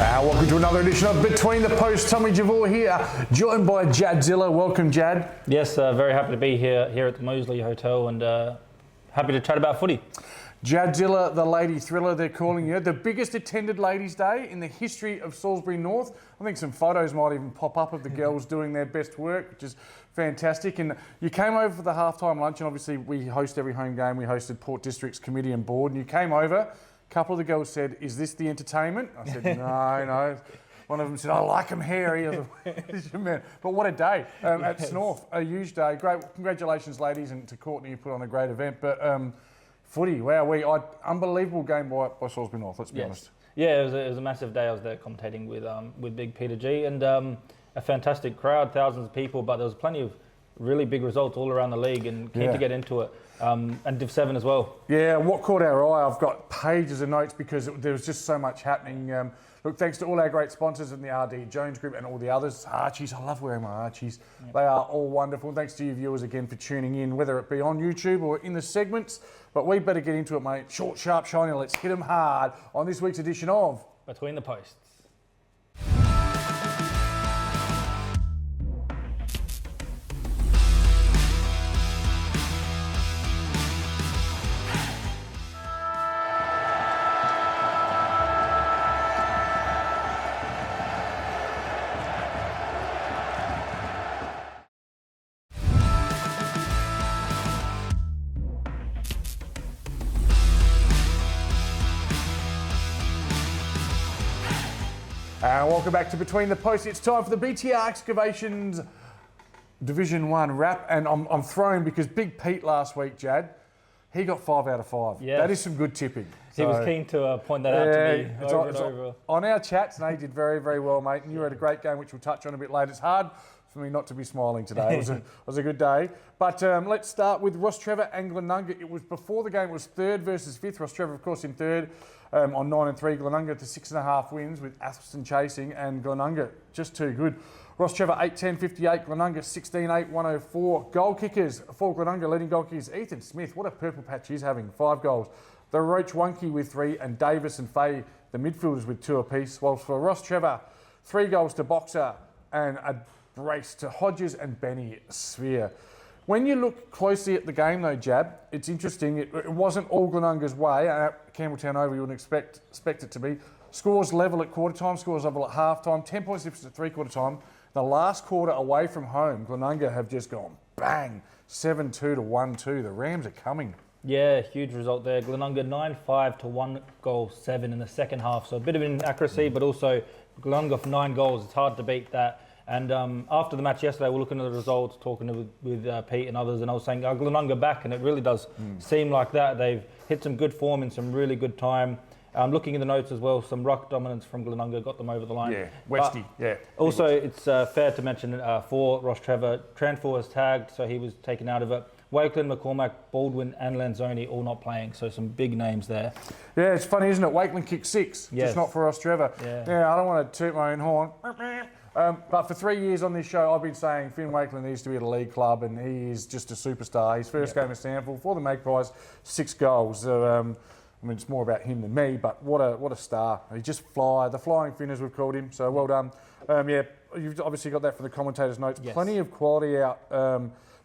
Welcome to another edition of Between the Posts. Tommy Javor here, joined by Jadzilla. Welcome, Jad. Yes, very happy to be here at the Moseley Hotel and happy to chat about footy. Jadzilla, the lady thriller, they're calling you. The biggest attended ladies' day in the history of Salisbury North. I think some photos might even pop up of the girls doing their best work, which is fantastic. And you came over for the halftime lunch, and obviously we host every home game. We hosted Port District's committee and board, and you came over. A couple of the girls said, "Is this the entertainment?" I said, no. One of them said, "I like them hairy." But what a day at Snorth, a huge day. Great, congratulations, ladies, and to Courtney, you put on a great event. But footy, wow, unbelievable game by Salisbury North. Let's be honest. Yeah, it was a massive day. I was there commentating with Big Peter G, and a fantastic crowd, thousands of people. But there was plenty of really big results all around the league, and keen to get into it. And Div 7 as well. Yeah, what caught our eye, I've got pages of notes because there was just so much happening. Look, thanks to all our great sponsors in the RD Jones Group and all the others. Archies, I love wearing my Archies. Yep. They are all wonderful. Thanks to you viewers again for tuning in, whether it be on YouTube or in the segments. But we better get into it, mate. Short, sharp, shiny. Let's hit them hard on this week's edition of Between the Posts. Welcome back to Between the Posts. It's time for the BTR Excavations Division 1 wrap. And I'm thrown because Big Pete last week, Jad, he got 5 out of 5. Yes. That is some good tipping. He was keen to point that out to me over and over. On our chats, and he did very, very well, mate. And you had a great game, which we'll touch on a bit later. It's hard for me not to be smiling today. It was a good day. But let's start with Ross Trevor and Glenunga. It was before the game. It was 3rd versus 5th. Ross Trevor, of course, in 3rd. On 9-3, Glenunga to 6.5 wins with Atherstone chasing, and Glenunga just too good. Ross Trevor 8-10-58, Glenunga 16-8-104. Goal kickers for Glenunga, leading goal kickers Ethan Smith. What a purple patch he's having, 5 goals. The Roach Wonky with 3, and Davis and Fay, the midfielders, with 2 apiece. Whilst for Ross Trevor, 3 goals to Boxer and a brace to Hodges and Benny Sphere. When you look closely at the game, though, Jab, it's interesting. It wasn't all Glenunga's way. At Campbelltown Oval, you wouldn't expect it to be. Scores level at quarter time, scores level at half time, 10 points difference at 3/4 time. The last quarter away from home, Glenunga have just gone bang, 7-2 to 1-2. The Rams are coming. Yeah, huge result there. Glenunga 9-5 to 1-7 in the second half. So a bit of inaccuracy, but also Glenunga for 9 goals. It's hard to beat that. And after the match yesterday, we're looking at the results, talking with Pete and others, and I was saying, Glenunga back, and it really does seem like that. They've hit some good form in some really good time. Looking in the notes as well, some ruck dominance from Glenunga got them over the line. Yeah, Westy, yeah. Also, it's fair to mention for Ross Trevor, Tranfor was tagged, so he was taken out of it. Wakeland, McCormack, Baldwin and Lanzoni all not playing, so some big names there. Yeah, it's funny, isn't it? Wakeland kicked 6, just not for Ross Trevor. Yeah, I don't want to toot my own horn. But for 3 years on this show, I've been saying Finn Wakeland needs to be at a league club, and he is just a superstar. His first game at Stanford for the Magpies, 6 goals. So, I mean, it's more about him than me, but what a star. He just the flying Finn, as we've called him. So well done. You've obviously got that from the commentators' notes. Yes. Plenty of quality out,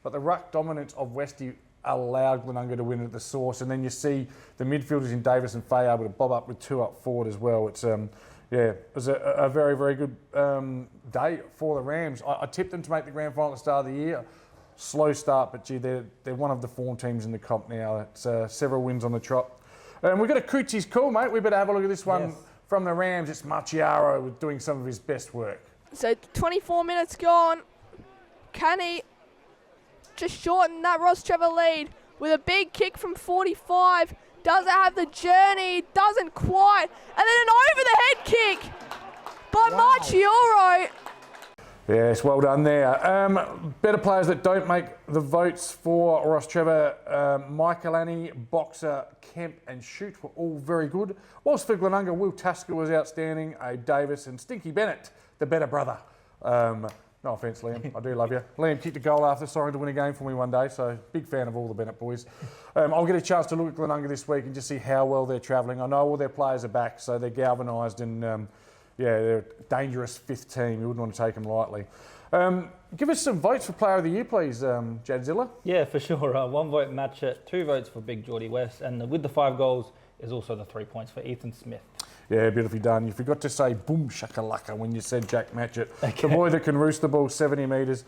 but the ruck dominance of Westy allowed Glenunga to win at the source, and then you see the midfielders in Davis and Fay able to bob up with 2 up forward as well. It's it was a very, very good day for the Rams. I tipped them to make the grand final at the start of the year. Slow start, but gee, they're one of the form teams in the comp now. It's several wins on the trot. We've got a Coochie's call, mate. We better have a look at this one from the Rams. It's Marchiaro doing some of his best work. So 24 minutes gone. Can he just shorten that Ross Trevor lead with a big kick from 45? Doesn't have the journey, doesn't quite. And then an over-the-head kick by Marchioro. Yes, well done there. Better players that don't make the votes for Ross Trevor, Michaelani, Boxer, Kemp and Shute were all very good. Whilst for Glenunga, Will Tasker was outstanding, Abe Davis and Stinky Bennett, the better brother. No offence, Liam, I do love you. Liam kicked a goal after Soren to win a game for me one day, so big fan of all the Bennett boys. I'll get a chance to look at Glenunga this week and just see how well they're travelling. I know all their players are back, so they're galvanised and yeah, they're a dangerous fifth team. You wouldn't want to take them lightly. Give us some votes for Player of the Year, please, Jadzilla. Yeah, for sure. 1 vote Matchett, 2 votes for Big Geordie West, and with the 5 goals is also the 3 points for Ethan Smith. Yeah, beautifully done. You forgot to say boom shakalaka when you said Jack Matchett. Okay. The boy that can roost the ball 70 metres,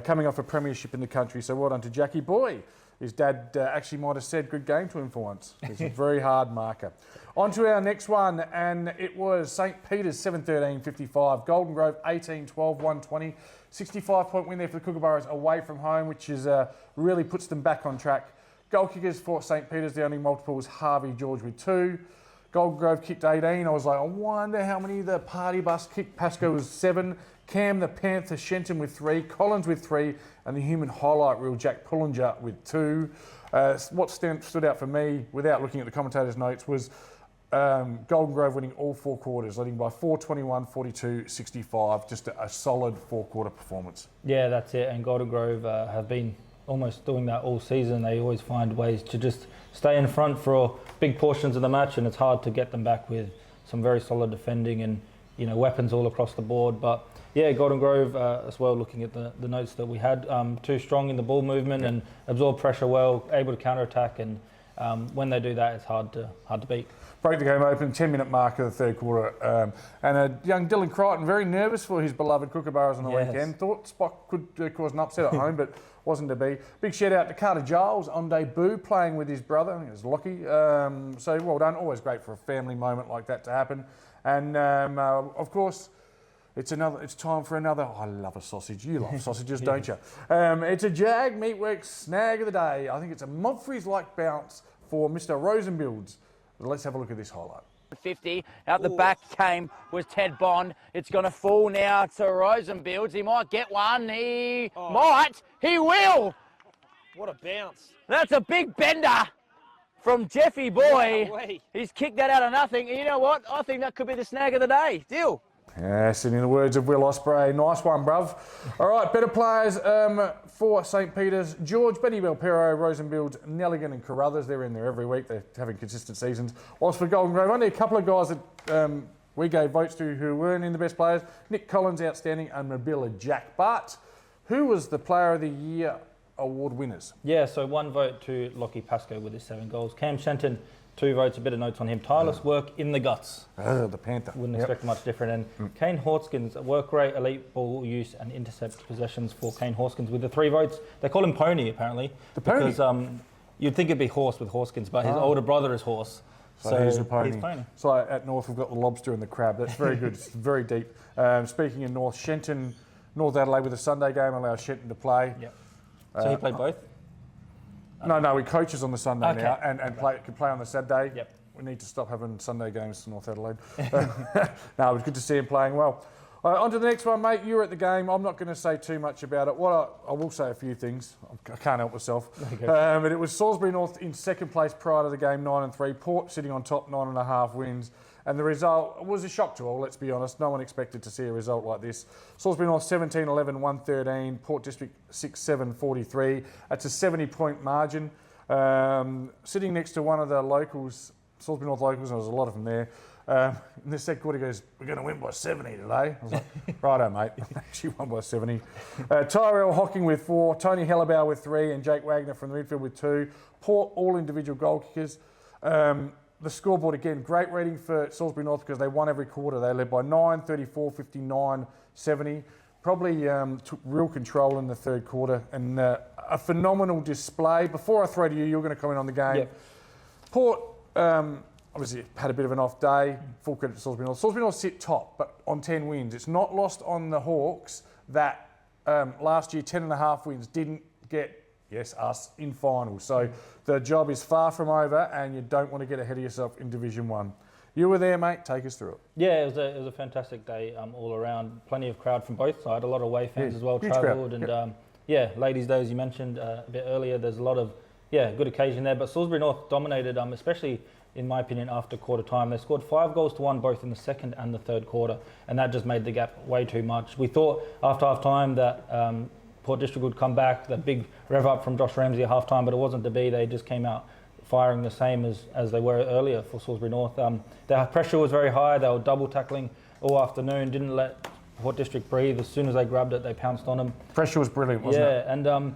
coming off a premiership in the country. So well done to Jackie Boy. His dad actually might have said good game to him for once. He's a very hard marker. On to our next one, and it was St Peter's 7-13-55, Golden Grove 18-12, 120. 65-point win there for the Kookaburras away from home, which is really puts them back on track. Goal kickers for St Peter's, the only multiple was Harvey George with 2. Golden Grove kicked 18. I was like, I wonder how many the party bus kicked. Pasco was 7. Cam the Panther Shenton with 3. Collins with 3. And the human highlight reel, Jack Pullinger with 2. What stood out for me, without looking at the commentators' notes, was Golden Grove winning all 4 quarters, leading by 4-21, 42-65. Just a solid 4-quarter performance. Yeah, that's it. And Golden Grove have been almost doing that all season. They always find ways to just stay in front for big portions of the match, and it's hard to get them back with some very solid defending and weapons all across the board. But yeah, Golden Grove as well, looking at the notes that we had, too strong in the ball movement and absorb pressure well, able to counter-attack, and when they do that, it's hard to beat. Broke the game open, 10-minute mark of the third quarter. And a young Dylan Crichton, very nervous for his beloved Kookaburras on the weekend. Thought Spock could cause an upset at home, but wasn't to be. Big shout out to Carter Giles on debut, playing with his brother. I think it was Lockie. So well done. Always great for a family moment like that to happen. And of course, it's time for another. I love a sausage. You love sausages, don't you? It's a Jag Meatworks snag of the day. I think it's a Mumfries-like bounce for Mr. Rosenbilds. Let's have a look at this highlight. 50 out the back came was Ted Bond. It's going to fall now to Rosenbilds. He might get one. He might. He will. What a bounce. That's a big bender from Jeffy Boy. He's kicked that out of nothing. And you know what? I think that could be the snag of the day. Deal. Yes, and in the words of Will Ospreay, nice one, bruv. All right, better players for St Peter's. George, Benny Belpero, Rosenbilds, Nelligan and Carruthers. They're in there every week. They're having consistent seasons. Whilst for Golden Grove, only a couple of guys that we gave votes to who weren't in the best players. Nick Collins, outstanding, and Mabilla Jack. But who was the Player of the Year award winners? Yeah, so 1 vote to Lockie Pascoe with his 7 goals. Cam Shenton, 2 votes, a bit of notes on him. Tireless work in the guts. The Panther. Wouldn't expect much different. And Kane Hawkins, work rate, elite ball use and intercept possessions for Kane Hawkins with the 3 votes. They call him Pony, apparently. The Pony? Because you'd think it'd be Horse with Hawkins, but his older brother is Horse. So he's the Pony. He's Pony. So at North, we've got the lobster and the crab. That's very good. It's very deep. Speaking of North, Shenton, North Adelaide with a Sunday game allows Shenton to play. Yep. So he played both? No, he coaches on the Sunday now and can play on the Saturday. Yep. We need to stop having Sunday games to North Adelaide. No, it was good to see him playing well. On to the next one, mate. You were at the game. I'm not going to say too much about it. I will say a few things. I can't help myself. Okay. But it was Salisbury North in second place prior to the game, 9-3. Port sitting on top, 9.5 wins. And the result was a shock to all, let's be honest. No one expected to see a result like this. Salisbury North 17-11, 113. Port District 6-7, 43. That's a 70-point margin. Sitting next to one of the locals, Salisbury North locals, and there was a lot of them there. In the second quarter, he goes, "We're going to win by 70 today." I was like, righto, mate. Actually won by 70. Tyrell Hocking with 4, Tony Hellebauer with 3, and Jake Wagner from the midfield with 2. Port, all individual goal kickers. The scoreboard, again, great reading for Salisbury North because they won every quarter. They led by 9, 34, 59, 70. Probably took real control in the third quarter, and a phenomenal display. Before I throw to you, you're going to comment on the game. Yep. Port obviously had a bit of an off day. Full credit to Salisbury North. Salisbury North sit top, but on 10 wins. It's not lost on the Hawks that last year 10.5 wins didn't get us in finals. So the job is far from over, and you don't want to get ahead of yourself in Division 1. You were there, mate. Take us through it. Yeah, it was a fantastic day all around. Plenty of crowd from both sides. A lot of away fans as well travelled. And Ladies' Day, as you mentioned a bit earlier, there's a lot of good occasion there. But Salisbury North dominated, especially in my opinion after quarter time. They scored 5 goals to 1 both in the second and the third quarter, and that just made the gap way too much. We thought after half time that Port District would come back, the big rev up from Josh Ramsey at half time, but it wasn't to be. They just came out firing the same as they were earlier for Salisbury North. Their pressure was very high. They were double tackling all afternoon. Didn't let Port District breathe. As soon as they grabbed it, they pounced on them. Pressure was brilliant, wasn't it? Yeah, and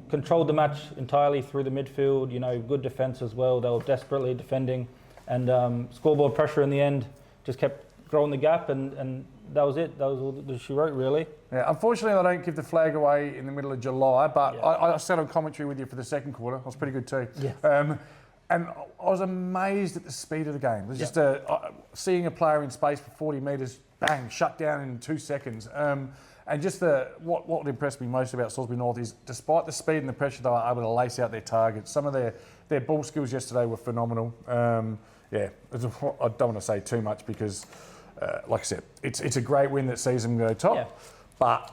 controlled the match entirely through the midfield. You know, good defence as well. They were desperately defending, and scoreboard pressure in the end just kept growing the gap, and that was it. That was all that she wrote, really. Yeah, unfortunately, they don't give the flag away in the middle of July, but Yeah. I sat on commentary with you for the second quarter. It was pretty good too. Yeah. And I was amazed at the speed of the game. It was Yeah. just seeing a player in space for 40 metres, bang, shut down in 2 seconds. And just what impressed me most about Salisbury North is, despite the speed and the pressure, they were able to lace out their targets. Some of their ball skills yesterday were phenomenal. I don't want to say too much because, like I said, it's a great win that sees them go top. Yeah. But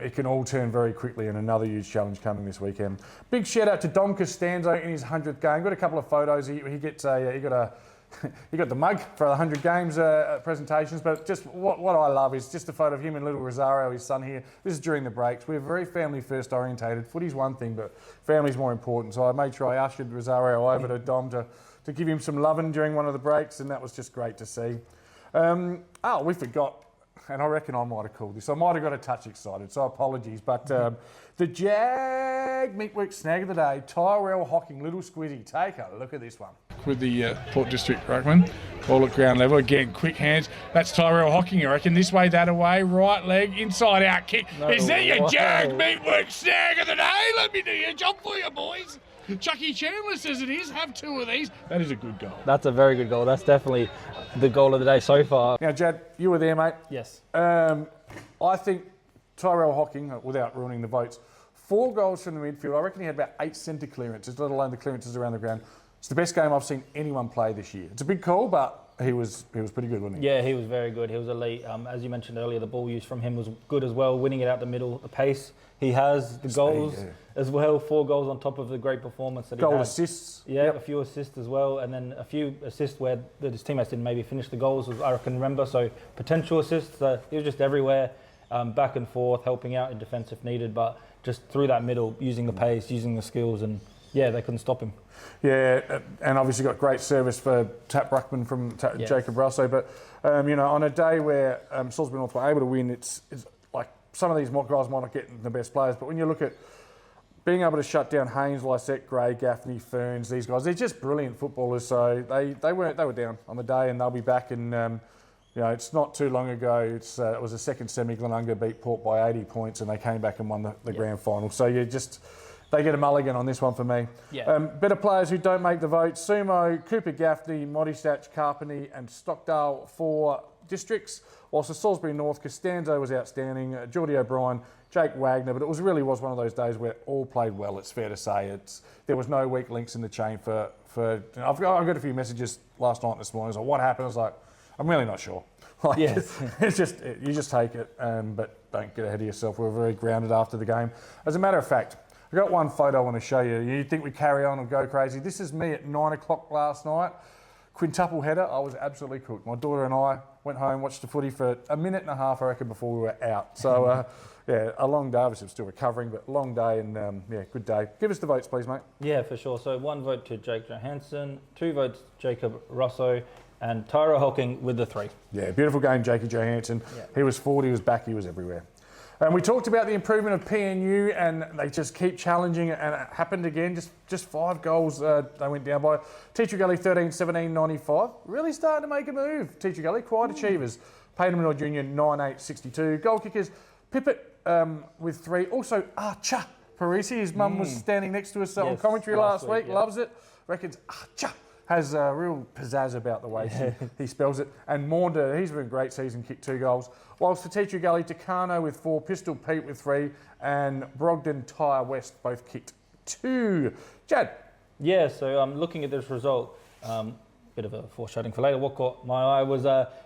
it can all turn very quickly, and another huge challenge coming this weekend. Big shout out to Dom Costanzo in his 100th game. Got a couple of photos. He got the mug for the 100 games presentations. But just what I love is just a photo of him and little Rosario, his son here. This is during the breaks. We're very family first orientated. Footy's one thing, but family's more important. So I made sure I ushered Rosario over to Dom to give him some loving during one of the breaks, and that was just great to see. We forgot. And I reckon I might have called this. I might have got a touch excited, so apologies. But the Jag Meatworks snag of the day, Tyrell Hocking, Little Squizzy. Take a look at this one. With the Port District ruckman, ball at ground level. Again, quick hands. That's Tyrell Hocking, I reckon. This way, that away. Right leg, inside out kick. Is that your Jag Meatworks snag of the day? Let me do your job for you, boys. Chucky Chandler says it is. Have 2 of these. That is a good goal. That's a very good goal. That's definitely the goal of the day so far. Now, Jad, you were there, mate. Yes. I think Tyrell Hocking, without ruining the votes, 4 goals from the midfield. I reckon he had about 8 centre clearances, let alone the clearances around the ground. It's the best game I've seen anyone play this year. It's a big call, but he was pretty good, wasn't he? Yeah, he was very good. He was elite. As you mentioned earlier, the ball use from him was good as well, winning it out the middle, the pace. He has the goals as well, 4 goals on top of the great performance that he had. Goal assists. Yeah, a few assists as well, and then a few assists where his teammates didn't maybe finish the goals, I can remember. So potential assists, he was just everywhere, back and forth, helping out in defence if needed, but just through that middle, using the pace, using the skills, and yeah, they couldn't stop him. Yeah, and obviously got great service for Tap Ruckman from Jacob Russo. But, on a day where Salisbury North were able to win, it's like some of these guys might not get the best players, but when you look at being able to shut down Haynes, Lysette, Gray, Gaffney, Ferns, these guys, they're just brilliant footballers. So they were down on the day, and they'll be back. And it's not too long ago. It was a second semi. Glenunga beat Port by 80 points, and they came back and won the grand final. So they get a mulligan on this one for me. Yeah. Better players who don't make the vote: Sumo, Cooper Gaffney, Modistach, Carpenty, and Stockdale for districts. Whilst the Salisbury North, Costanzo was outstanding, Geordie O'Brien, Jake Wagner, but it was one of those days where all played well. It's fair to say there was no weak links in the chain for. I've got a few messages last night and this morning. I was like, what happened? I was like, I'm really not sure. Yes. It's just you just take it, but don't get ahead of yourself. We were very grounded after the game. As a matter of fact, I've got one photo I want to show you. You think we carry on and go crazy? This is me at 9 o'clock last night. Quintuple header. I was absolutely cooked. My daughter and I went home, watched the footy for a minute and a half, I reckon, before we were out. So, a long day. Obviously, I'm still recovering, but long day and, good day. Give us the votes, please, mate. Yeah, for sure. So 1 vote to Jake Johansson, 2 votes Jacob Russo, and Tyra Hocking with the 3. Yeah, beautiful game, Jakey Johansson. Yeah. He was forward, he was back, he was everywhere. And we talked about the improvement of PNU, and they just keep challenging it, and it happened again. Just 5 goals they went down by. Teacher Gully 13-17-95. Really starting to make a move. Teacher Gully, quite achievers. Payton Minoy Jr. 9-8-62. Goal kickers, Pippet with 3. Also, Archa Parisi. His mum was standing next to us on commentary last week. Yeah. Loves it. Reckons Archa has a real pizzazz about the way he spells it. And Maunder, he's been a great season, kicked 2 goals. Whilst for Teacher Gully, Takano with 4, Pistol Pete with 3, and Brogden Tyre West both kicked 2. Jad? Yeah, so looking at this result, bit of a foreshadowing for later. What caught my eye was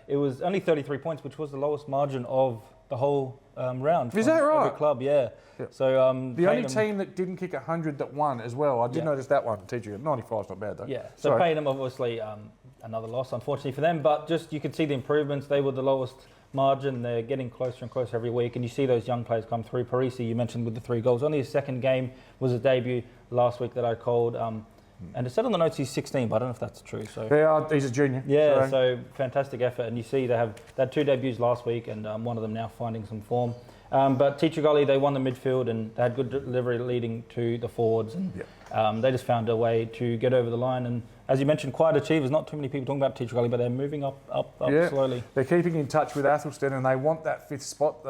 it was only 33 points, which was the lowest margin of the whole round. Is that right? Every club, yeah. Yep. So the only team that didn't kick 100 that won as well. I did notice that one. Teacher 95 is not bad though. Yeah. So Payton obviously another loss, unfortunately for them. But just you could see the improvements. They were the lowest margin. They're getting closer and closer every week, and you see those young players come through. Parisi, you mentioned with the 3 goals. Only his second game was a debut last week that I called. And it said on the notes he's 16, but I don't know if that's true. So Yeah, he's a junior. yeah, so fantastic effort. And you see they had 2 debuts last week, and one of them now finding some form. But Teacher Gully, they won the midfield and they had good delivery leading to the forwards, and they just found a way to get over the line. And as you mentioned, quiet achievers. Not too many people talking about Teacher Gully, but they're moving up slowly. They're keeping in touch with Athelston, and they want that 5th spot.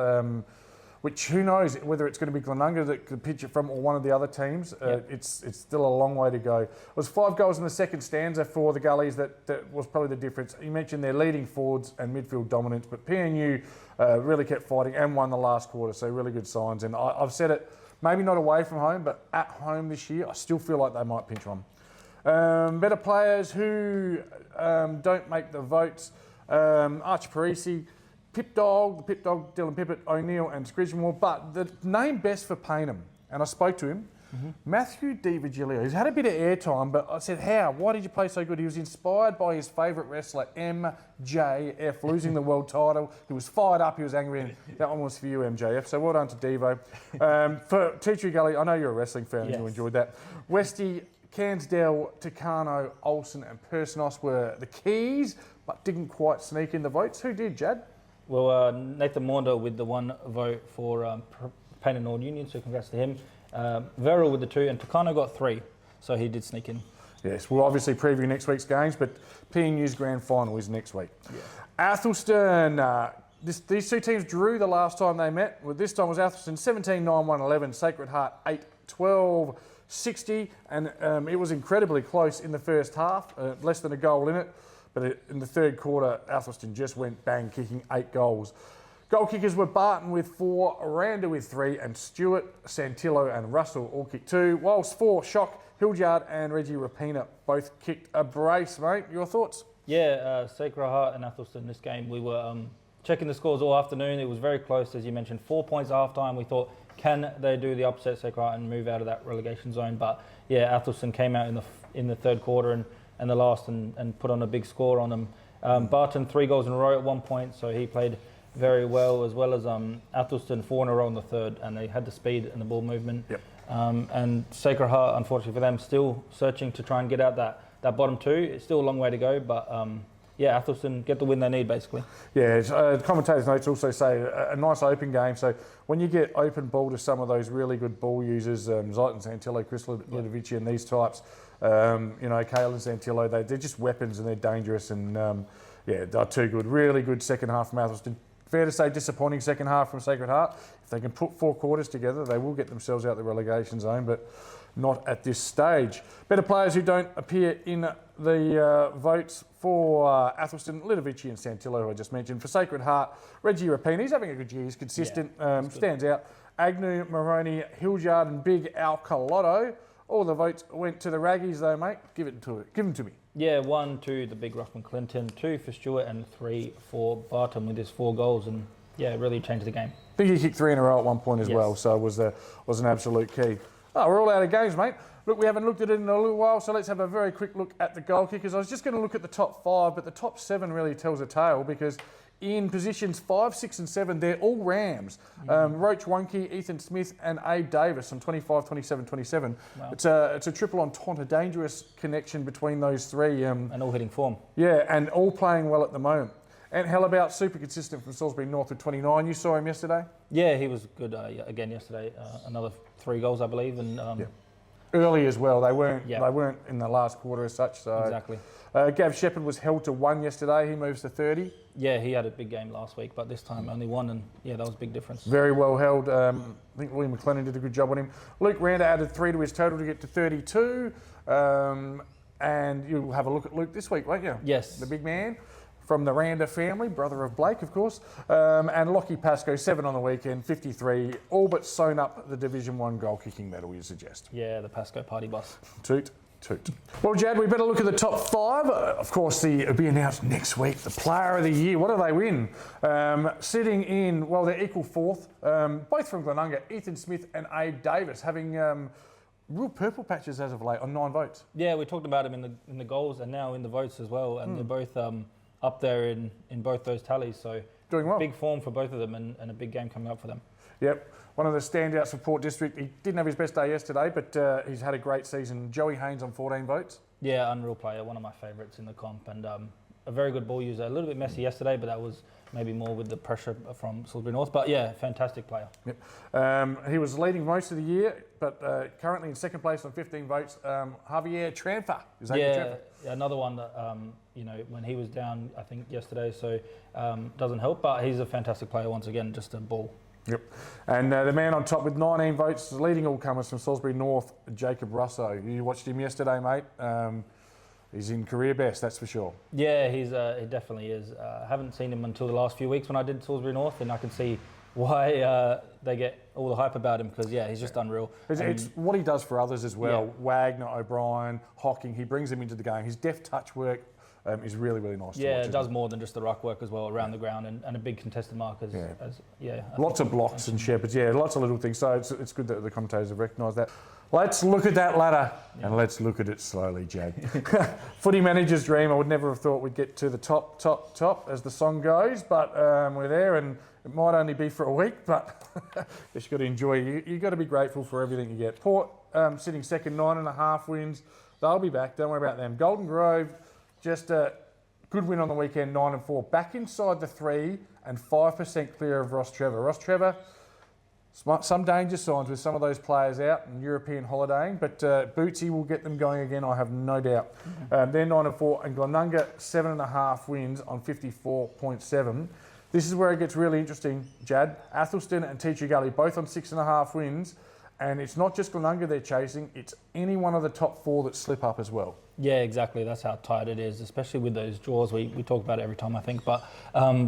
Which who knows whether it's going to be Glenunga that could pitch it from or one of the other teams. It's still a long way to go. It was 5 goals in the second stanza for the Gullies that was probably the difference. You mentioned their leading forwards and midfield dominance, but PNU really kept fighting and won the last quarter, so really good signs. And I've said it, maybe not away from home, but at home this year, I still feel like they might pinch one. Better players who don't make the votes, Archie Parisi, the Pip Dog, Dylan Pippett, O'Neill and Scridgemore, but the name best for Paynham, and I spoke to him, Matthew Di Virgilio. He's had a bit of airtime, but I said, how? Why did you play so good? He was inspired by his favourite wrestler, MJF, losing the world title. He was fired up, he was angry, and that one was for you, MJF, so well done to Devo. For Teacher Gully, I know you're a wrestling fan and you enjoyed that. Westy, Cansdale, Takano, Olsen and Persnos were the keys, but didn't quite sneak in the votes. Who did, Jad? Well, Nathan Maunder with the 1 vote for Paynham North Union, so congrats to him. Verrill with the 2, and Takano got 3, so he did sneak in. Yes, we'll obviously preview next week's games, but PNU's grand final is next week. Yeah. Athelston, these 2 teams drew the last time they met. Well, this time was Athelston 17-9-1-11, Sacred Heart 8-12-60, and it was incredibly close in the first half, less than a goal in it. But in the third quarter, Athelston just went bang, kicking 8 goals. Goal kickers were Barton with 4, Randa with 3, and Stewart, Santillo and Russell all kicked 2, whilst 4, Shock, Hildyard and Reggie Rapina both kicked a brace, mate. Your thoughts? Yeah, Sacred Heart and Athelston this game, we were checking the scores all afternoon. It was very close, as you mentioned, 4 points at half-time. We thought, can they do the upset Sacred Heart and move out of that relegation zone? But yeah, Athelston came out in the third quarter and the last and put on a big score on them. Barton 3 goals in a row at 1 point, so he played very well, as well as Athelston 4 in a row in the third, and they had the speed and the ball movement. Yep. And Sacred Heart, unfortunately for them, still searching to try and get out that bottom 2. It's still a long way to go, but yeah, Athelston get the win they need, basically. Yeah, commentators' notes also say a nice open game. So when you get open ball to some of those really good ball users, Zayton Santillo, Chris Ludovici and these types, Kale and Santillo, they're just weapons and they're dangerous, and they're too good. Really good second half from Athelston. Fair to say disappointing second half from Sacred Heart. If they can put 4 quarters together, they will get themselves out the relegation zone, but not at this stage. Better players who don't appear in the votes for Athelston, Ludovici and Santillo, who I just mentioned. For Sacred Heart, Reggie Rapina, he's having a good year, he's consistent, stands out. Agnew, Maroney, Hildyard and Big Al Colotto. All the votes went to the Raggies though, mate. Give them to me. Yeah, 1 to the big Ruffman Clinton, 2 for Stewart and 3 for Barton with his 4 goals, and yeah, really changed the game. I think he kicked 3 in a row at one point as well, so it was an absolute key. Oh, we're all out of games, mate. Look, we haven't looked at it in a little while, so let's have a very quick look at the goal kickers. I was just going to look at the top 5, but the top 7 really tells a tale, because in positions 5, 6 and 7, they're all Rams. Roach Wonke, Ethan Smith and Abe Davis on 25, 27, 27. Wow. It's a triple entente, a dangerous connection between those 3. And all hitting form. Yeah, and all playing well at the moment. And Hellabout, super consistent from Salisbury North with 29. You saw him yesterday? Yeah, he was good again yesterday. Another 3 goals, I believe. And early as well. They weren't in the last quarter as such. So. Exactly. Gav Shepherd was held to 1 yesterday. He moves to 30. Yeah, he had a big game last week, but this time only 1, and yeah, that was a big difference. Very well held. I think William McLennan did a good job on him. Luke Randa added 3 to his total to get to 32. And you'll have a look at Luke this week, won't you? Yes. The big man from the Randa family, brother of Blake, of course. And Lockie Pascoe, 7 on the weekend, 53, all but sewn up the Division 1 goal kicking medal, you suggest. Yeah, the Pascoe party bus. Toot. Well, Jad, we better look at the top 5. Of course, it'll be announced next week. The Player of the Year. What do they win? Sitting in, well, they're equal 4th. Both from Glenunga, Ethan Smith and Abe Davis, having real purple patches as of late on 9 votes. Yeah, we talked about them in the goals and now in the votes as well, and they're both up there in both those tallies. So doing well. Big form for both of them, and a big game coming up for them. Yep. One of the standouts for Port District. He didn't have his best day yesterday, but he's had a great season. Joey Haynes on 14 votes. Yeah, unreal player, one of my favourites in the comp, and a very good ball user. A little bit messy yesterday, but that was maybe more with the pressure from Salisbury North. But yeah, fantastic player. Yep. He was leading most of the year, but currently in second place on 15 votes. Javier Trampa. Is that Trampa? Yeah, another one that when he was down, I think yesterday, so doesn't help. But he's a fantastic player once again, just a ball. Yep. And the man on top with 19 votes, leading all comers from Salisbury North, Jacob Russo. You watched him yesterday, mate. He's in career best, that's for sure. Yeah, he definitely is. I haven't seen him until the last few weeks when I did Salisbury North, and I can see why they get all the hype about him, because he's just unreal. It's what he does for others as well. Yeah. Wagner, O'Brien, Hocking, he brings them into the game. His deft touch work is really, really nice to watch. Yeah, it does more than just the ruck work as well around the ground, and a big contested mark lots of blocks and shepherds, lots of little things. So it's good that the commentators have recognised that. Let's look at that ladder and let's look at it slowly, Jad. Footy manager's dream. I would never have thought we'd get to the top as the song goes, but we're there, and it might only be for a week, but you've got to enjoy it. You've got to be grateful for everything you get. Port sitting second, 9.5 wins. They'll be back. Don't worry about them. Golden Grove, just a good win on the weekend, 9-4. Back inside the 3 and 5% clear of Ross Trevor. Ross Trevor, some danger signs with some of those players out and European holidaying, but Bootsy will get them going again, I have no doubt. They're 9-4, and Glenunga 7.5 wins on 54.7. This is where it gets really interesting, Jad. Athelston and Teacher Gully both on 6.5 wins, and it's not just Glenunga they're chasing, it's any one of the top 4 that slip up as well. Yeah, exactly. That's how tight it is, especially with those draws. We talk about it every time, I think, but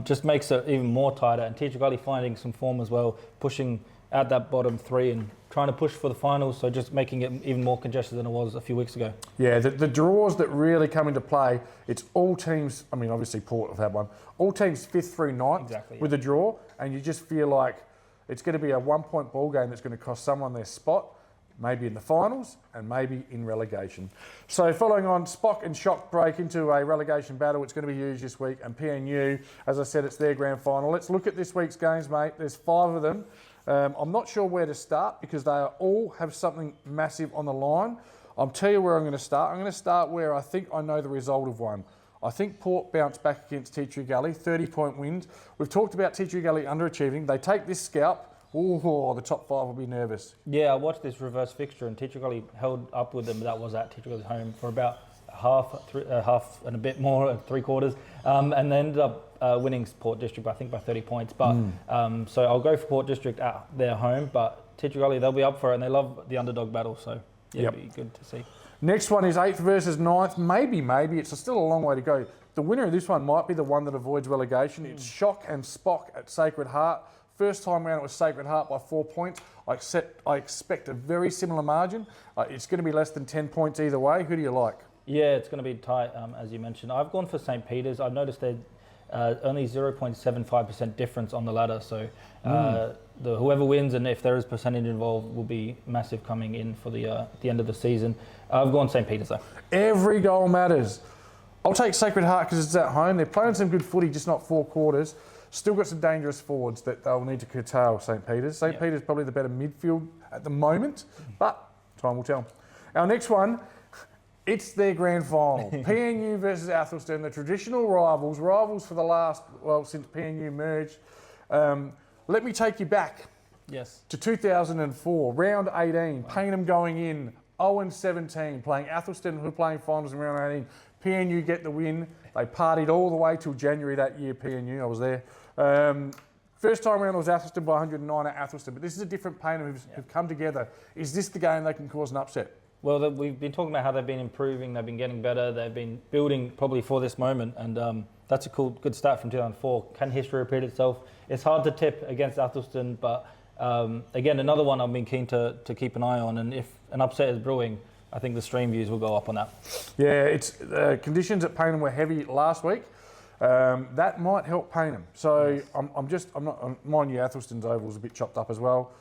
just makes it even more tighter. And Teacher Gully finding some form as well, pushing out that bottom 3 and trying to push for the finals, so just making it even more congested than it was a few weeks ago. Yeah, the draws that really come into play, it's all teams, I mean, obviously Port have had one, all teams 5th through 9th with a draw, and you just feel like it's going to be a 1-point ball game that's going to cost someone their spot, maybe in the finals and maybe in relegation. So following on, Spock and Shock break into a relegation battle. It's going to be huge this week, and PNU, as I said, it's their grand final. Let's look at this week's games, mate. There's 5 of them. I'm not sure where to start because they all have something massive on the line. I'll tell you where I'm going to start. I'm going to start where I think I know the result of one. I think Port bounced back against Teacher Gully, 30-point wins. We've talked about Teacher Gully underachieving. They take this scalp. Oh, the top 5 will be nervous. Yeah, I watched this reverse fixture, and Teacher Gully held up with them. That was at Teacher Gully's home for about half and a bit more, 3/4, and they ended up winning Port District, I think, by 30 points. But so I'll go for Port District at their home, but Teacher Gully, they'll be up for it, and they love the underdog battle, so it'll be good to see. Next one is 8th versus 9th. Maybe. It's still a long way to go. The winner of this one might be the one that avoids relegation. It's Shock and Spock at Sacred Heart. First time round, it was Sacred Heart by 4 points. I expect a very similar margin. It's going to be less than 10 points either way. Who do you like? Yeah, it's going to be tight, as you mentioned. I've gone for St. Peter's. I've noticed they're only 0.75% difference on the ladder. So whoever wins, and if there is percentage involved, will be massive coming in for the end of the season. I've gone St. Peter's, though. Every goal matters. I'll take Sacred Heart because it's at home. They're playing some good footy, just not 4 quarters. Still got some dangerous forwards that they'll need to curtail St. Peter's. St. Peter's probably the better midfield at the moment, but time will tell. Our next one, it's their grand final. PNU versus Athelston, the traditional rivals for the last, since PNU merged. Let me take you back to 2004, round 18, Payneham going in, 0-17, playing Athelston, who are playing finals in round 18. PNU get the win. They partied all the way till January that year, PNU, I was there. First time around it was Athelston by 109 at Athelston, but this is a different Payneham who've come together. Is this the game they can cause an upset? Well, we've been talking about how they've been improving, they've been getting better, they've been building probably for this moment, and that's a good start from 2004. Can history repeat itself? It's hard to tip against Athelston, but again, another one I've been keen to keep an eye on, and if an upset is brewing, I think the stream views will go up on that. Yeah, it's conditions at Payneham were heavy last week. That might help Payneham. So mind you, Athelston's oval is a bit chopped up as well.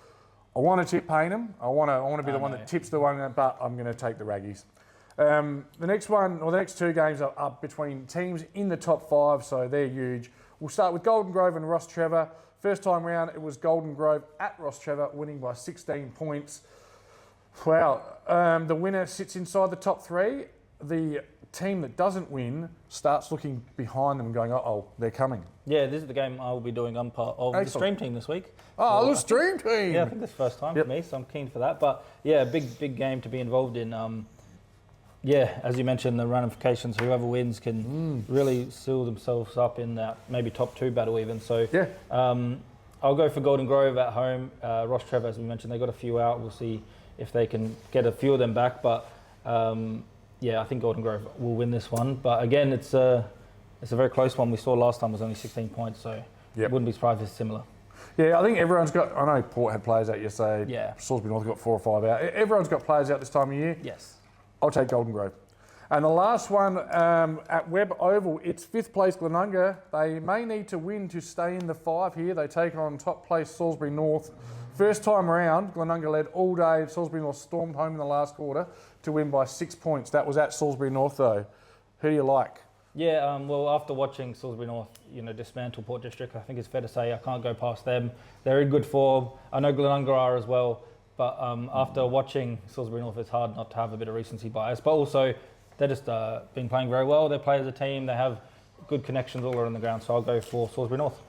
I want to tip Payneham. I want to be the one that tips the one, but I'm going to take the Raggies. The next 2 games are between teams in the top 5, so they're huge. We'll start with Golden Grove and Ross Trevor. First time round, it was Golden Grove at Rostrevor, winning by 16 points. Wow. The winner sits inside the top 3. The team that doesn't win starts looking behind them and going, uh-oh, they're coming. Yeah, this is the game I will be doing umpire of the stream team this week. Oh, the stream team! Yeah, I think this is the first time for me, so I'm keen for that. But yeah, big game to be involved in. Yeah, as you mentioned, the ramifications, whoever wins can really seal themselves up in that maybe top 2 battle even. So Yeah. I'll go for Golden Grove at home. Rostrevor, as we mentioned, they got a few out. We'll see if they can get a few of them back. But yeah, I think Golden Grove will win this one. But again, it's a very close one. We saw last time was only 16 points, so wouldn't be surprised if it's similar. Yeah, I think everyone's got. I know Port had players out yesterday. Yeah. Salisbury North got 4 or 5 out. Everyone's got players out this time of year. Yes. I'll take Golden Grove. And the last one at Webb Oval, it's 5th place Glenunga. They may need to win to stay in the 5 here. They take on top place Salisbury North. First time around, Glenunga led all day. Salisbury North stormed home in the last quarter to win by 6 points. That was at Salisbury North though. Who do you like? Yeah, well, after watching Salisbury North, dismantle Port District, I think it's fair to say I can't go past them. They're in good form. I know Glenunga are as well. But after watching Salisbury North, it's hard not to have a bit of recency bias. But also, they're just been playing very well. They play as a team. They have good connections all around the ground. So I'll go for Salisbury North.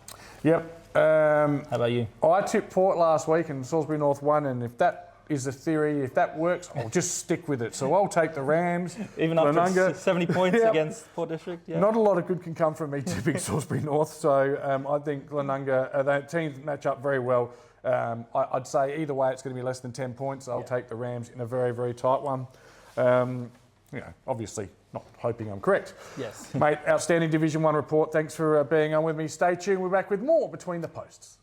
Yep. How about you? I tipped Port last week and Salisbury North won. And if that is the theory, if that works, I'll just stick with it. So I'll take the Rams. Even after Glenunga. 70 points against Port District? Yeah. Not a lot of good can come from me tipping Salisbury North. So I think Glenunga, that teams match up very well. I'd say either way it's going to be less than 10 points. I'll take the Rams in a very, very tight one. Obviously not hoping I'm correct. Yes. Mate, outstanding Division 1 report. Thanks for being on with me. Stay tuned. We're back with more Between the Posts.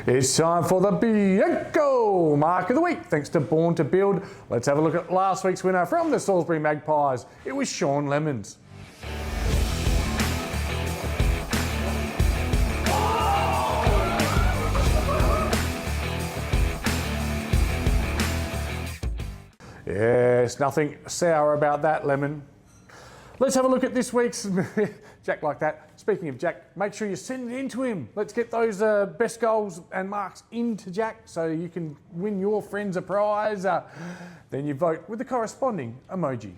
It's time for the Bianco Mark of the Week. Thanks to Born to Build. Let's have a look at last week's winner from the Salisbury Magpies. It was Sean Lemons. Yes, nothing sour about that, Lemon. Let's have a look at this week's Jack like that. Speaking of Jack, make sure you send it in to him. Let's get those best goals and marks into Jack so you can win your friends a prize. Then you vote with the corresponding emoji.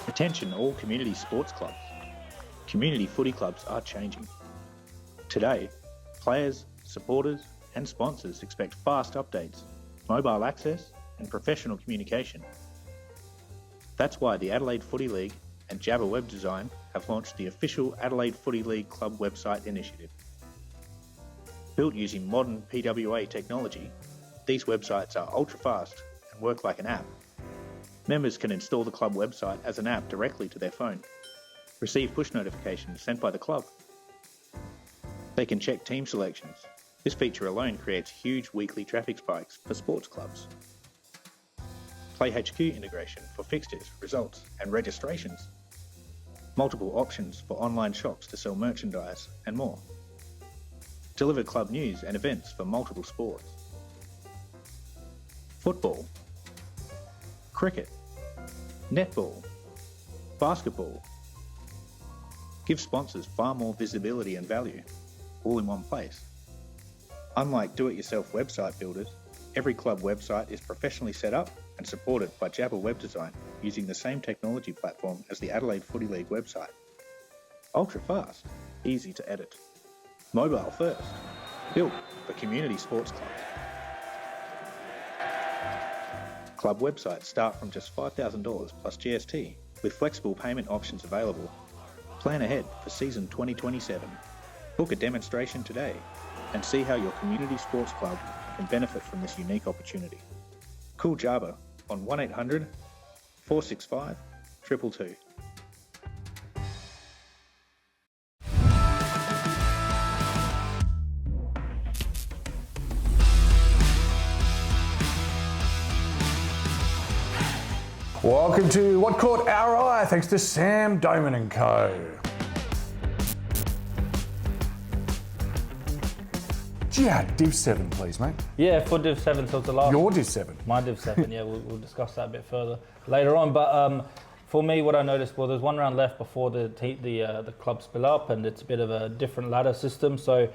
Attention all community sports clubs. Community footy clubs are changing. Today, players, supporters and sponsors expect fast updates, mobile access and professional communication. That's why the Adelaide Footy League and Jabba Web Design have launched the official Adelaide Footy League Club website initiative. Built using modern PWA technology, these websites are ultra fast and work like an app. Members can install the club website as an app directly to their phone, receive push notifications sent by the club. They can check team selections. This feature alone creates huge weekly traffic spikes for sports clubs. Play HQ integration for fixtures, results and registrations. Multiple options for online shops to sell merchandise and more. Deliver club news and events for multiple sports. Football, cricket, netball, basketball. Give sponsors far more visibility and value, all in one place. Unlike do-it-yourself website builders, every club website is professionally set up and supported by Jabber Web Design using the same technology platform as the Adelaide Footy League website. Ultra fast, easy to edit. Mobile first, built for community sports clubs. Club websites start from just $5,000 plus GST, with flexible payment options available. Plan ahead for season 2027. Book a demonstration today and see how your community sports club can benefit from this unique opportunity. Call Jabba on 1800 465 222. Welcome to What Caught Our Eye, thanks to Sam Doman and Co. Jihad, Div 7 please, mate. Yeah, for Div 7, so it's the last. Your Div 7. My Div 7, yeah, we'll discuss that a bit further later on. But for me, what I noticed, well, there's one round left before the club split up, and it's a bit of a different ladder system. So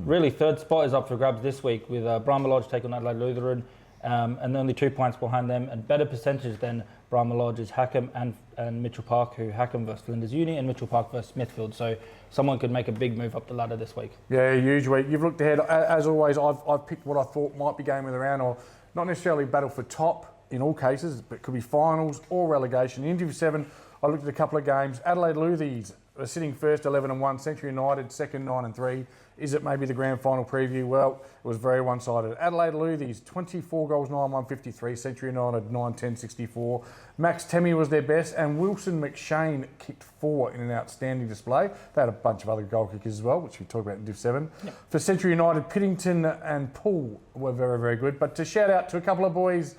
really, third spot is up for grabs this week with Brahma Lodge taking on Adelaide Lutheran. And only 2 points behind them, and better percentage than Brahma Lodge is Hackham and Mitchell Park, who Hackham versus Flinders Uni and Mitchell Park versus Smithfield. So someone could make a big move up the ladder this week. Yeah, huge week. You've looked ahead. As always, I've picked what I thought might be game of the round, or not necessarily battle for top in all cases, but it could be finals or relegation. In Div 7, I looked at a couple of games. Adelaide Luthies are sitting first 11-1, Century United second 9-3. Is it maybe the grand final preview? Well, it was very one-sided. Adelaide Luthies, 24 goals, 9-1-53. Century United, 9-10-64. Max Temmie was their best, and Wilson McShane kicked 4 in an outstanding display. They had a bunch of other goal kickers as well, which we talk about in Div 7. Yep. For Century United, Piddington and Poole were very, very good. But to shout out to a couple of boys,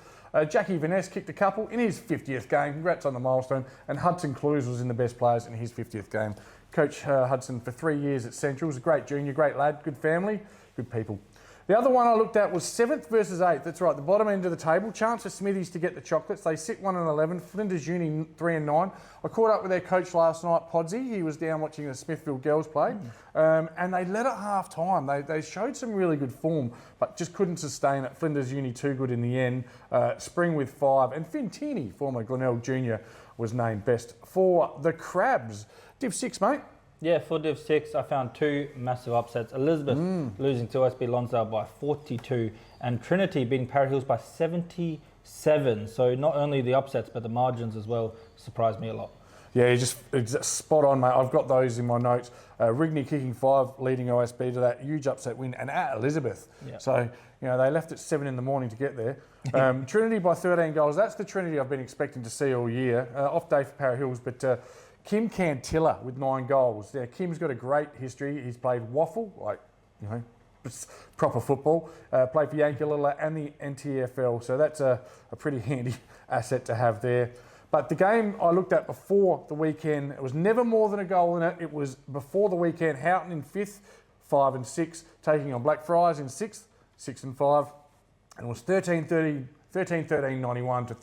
Jackie Vaness kicked a couple in his 50th game. Congrats on the milestone. And Hudson Clues was in the best players in his 50th game. Coach Hudson for 3 years at Central. Was a great junior, great lad, good family, good people. The other one I looked at was 7th versus 8th. That's right, the bottom end of the table. Chance for Smithies to get the chocolates. They sit 1-11. Flinders Uni 3-9. I caught up with their coach last night, Podsy. He was down watching the Smithfield girls play. And they led at half time. They showed some really good form, but just couldn't sustain it. Flinders Uni too good in the end. Spring with 5. And Finn Tierney, former Glenelg Junior, was named best for the Crabs. Div 6, mate. Yeah, for Div 6, I found 2 massive upsets. Elizabeth losing to OSB Lonsdale by 42, and Trinity beating Parrot Hills by 77. So not only the upsets, but the margins as well surprised me a lot. Yeah, it's spot on, mate. I've got those in my notes. Rigney kicking 5, leading OSB to that huge upset win, and at Elizabeth. Yep. So, they left at 7 in the morning to get there. Trinity by 13 goals. That's the Trinity I've been expecting to see all year. Off day for Parrot Hills, but Kim Cantilla with 9 goals. Now, Kim's got a great history. He's played waffle, proper football. Played for Yankalilla and the NTFL. So that's a pretty handy asset to have there. But the game I looked at before the weekend, it was never more than a goal in it. It was before the weekend, Houghton in 5th, 5-6, taking on Blackfriars in 6th, 6-5. And it was 13-13-91 to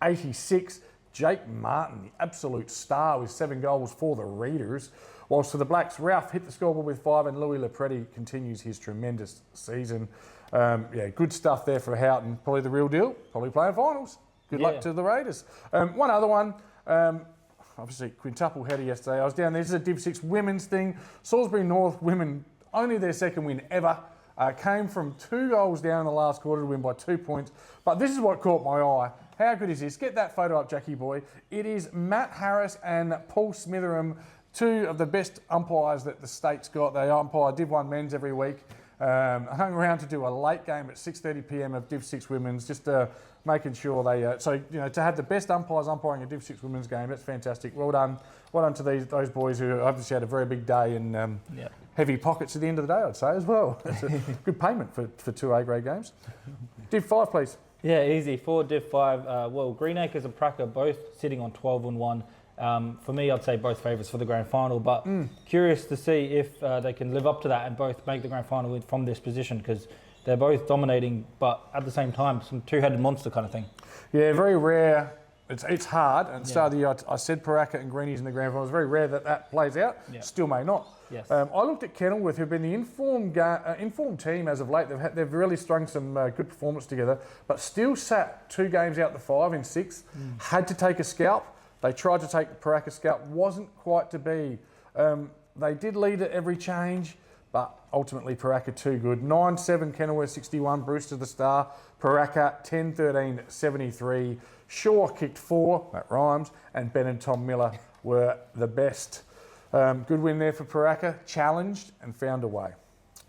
13-8-86. Jake Martin, the absolute star with 7 goals for the Readers. Whilst for the Blacks, Ralph hit the scoreboard with 5, and Louis Lepretti continues his tremendous season. Good stuff there for Houghton. Probably the real deal, probably playing finals. Good luck to the Raiders. One other one, obviously quintuple header yesterday. I was down there. This is a Div 6 women's thing. Salisbury North women, only their second win ever. Came from 2 goals down in the last quarter to win by 2 points. But this is what caught my eye. How good is this? Get that photo up, Jackie boy. It is Matt Harris and Paul Smitheram, 2 of the best umpires that the state's got. They umpire Div 1 men's every week. Hung around to do a late game at 6:30 p.m. of Div 6 women's, just making sure they. To have the best umpires umpiring a Div 6 women's game, that's fantastic. Well done to those boys who obviously had a very big day and heavy pockets at the end of the day, I'd say as well. It's a good payment for 2 A-grade games. Div 5, please. Yeah, easy. For Div 5, Greenacres and Pracker both sitting on 12-1. For me, I'd say both favourites for the grand final, but curious to see if they can live up to that and both make the grand final from this position, because they're both dominating, but at the same time, some 2-headed monster kind of thing. Yeah, very rare it's hard. And start of the year, I said Paraka and Greenies in the grand final. It's very rare that plays out. Yeah. Still may not. Yes. I looked at Kenilworth, who've been the informed team as of late. They've really strung some good performance together, but still sat 2 games out the 5 in 6. Had to take a scalp. They tried to take the Paraka scalp. Wasn't quite to be. They did lead at every change, but ultimately Paraka too good. 9-7 Kenilworth 61, Brewster the star. Paraka 10-13 73. Shaw kicked 4, that rhymes, and Ben and Tom Miller were the best. Good win there for Paraka, challenged and found a way.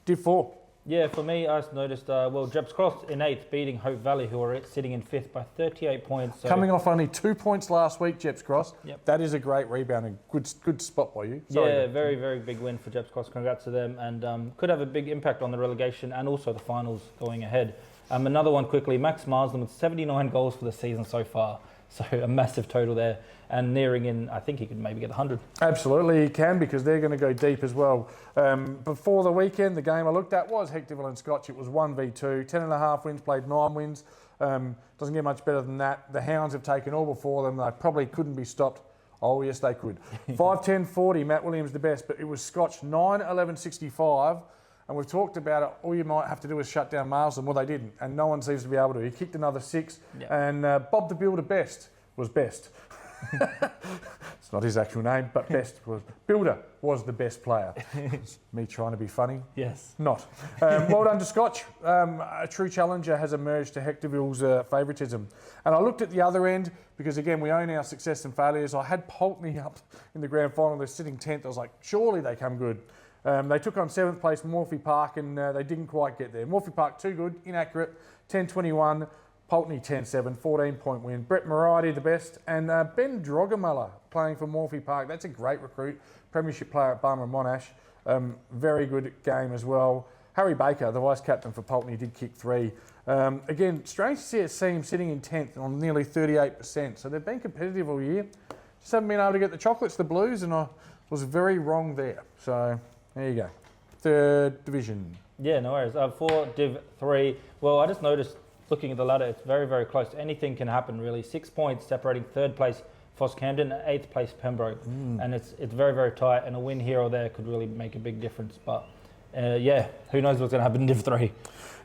Div 4. Yeah, for me, I noticed, Jeps Cross in 8th, beating Hope Valley, who are sitting in 5th by 38 points. So Coming off only 2 points last week, Jeps Cross. Yep. That is a great rebound and good spot by you. Sorry, yeah, mate. very, very big win for Jeps Cross. Congrats to them, and could have a big impact on the relegation and also the finals going ahead. Another one quickly, Max Marsden with 79 goals for the season so far. So a massive total there, and nearing in, I think he could maybe get 100. Absolutely, he can, because they're going to go deep as well. Before the weekend, the game I looked at was Hectorville and Scotch. It was 1v2, 10.5 wins, played 9 wins. Doesn't get much better than that. The Hounds have taken all before them. They probably couldn't be stopped. Oh, yes, they could. 5-10-40, Matt Williams the best, but it was Scotch 9-11-65. And we've talked about it. All you might have to do is shut down Marsden. Well, they didn't, and no one seems to be able to. He kicked another 6, and Bob the Builder Best was best. It's not his actual name, but Best was. Builder was the best player. It's me trying to be funny. Yes. Not. Well done to Scotch. A true challenger has emerged to Hectorville's favouritism. And I looked at the other end, because again, we own our success and failures. I had Pulteney up in the grand final. They're sitting 10th. I was like, surely they come good. They took on 7th place Morphy Park, and they didn't quite get there. Morphy Park too good, inaccurate, 10-21. Pulteney 10-7, 14-point win. Brett Moriarty the best, and Ben Drogamella playing for Morphy Park. That's a great recruit, premiership player at Barmer Monash. Very good game as well. Harry Baker, the vice captain for Pulteney, did kick 3. Again, strange to see him sitting in 10th on nearly 38%. So they've been competitive all year. Just haven't been able to get the chocolates, the Blues, and I was very wrong there. So there you go. 3rd division. Yeah, no worries. For Div 3, well, I just noticed, looking at the ladder, it's very, very close. Anything can happen, really. 6 points separating 3rd place Foss Camden and 8th place Pembroke. And it's very, very tight, and a win here or there could really make a big difference. But, who knows what's going to happen in Div 3.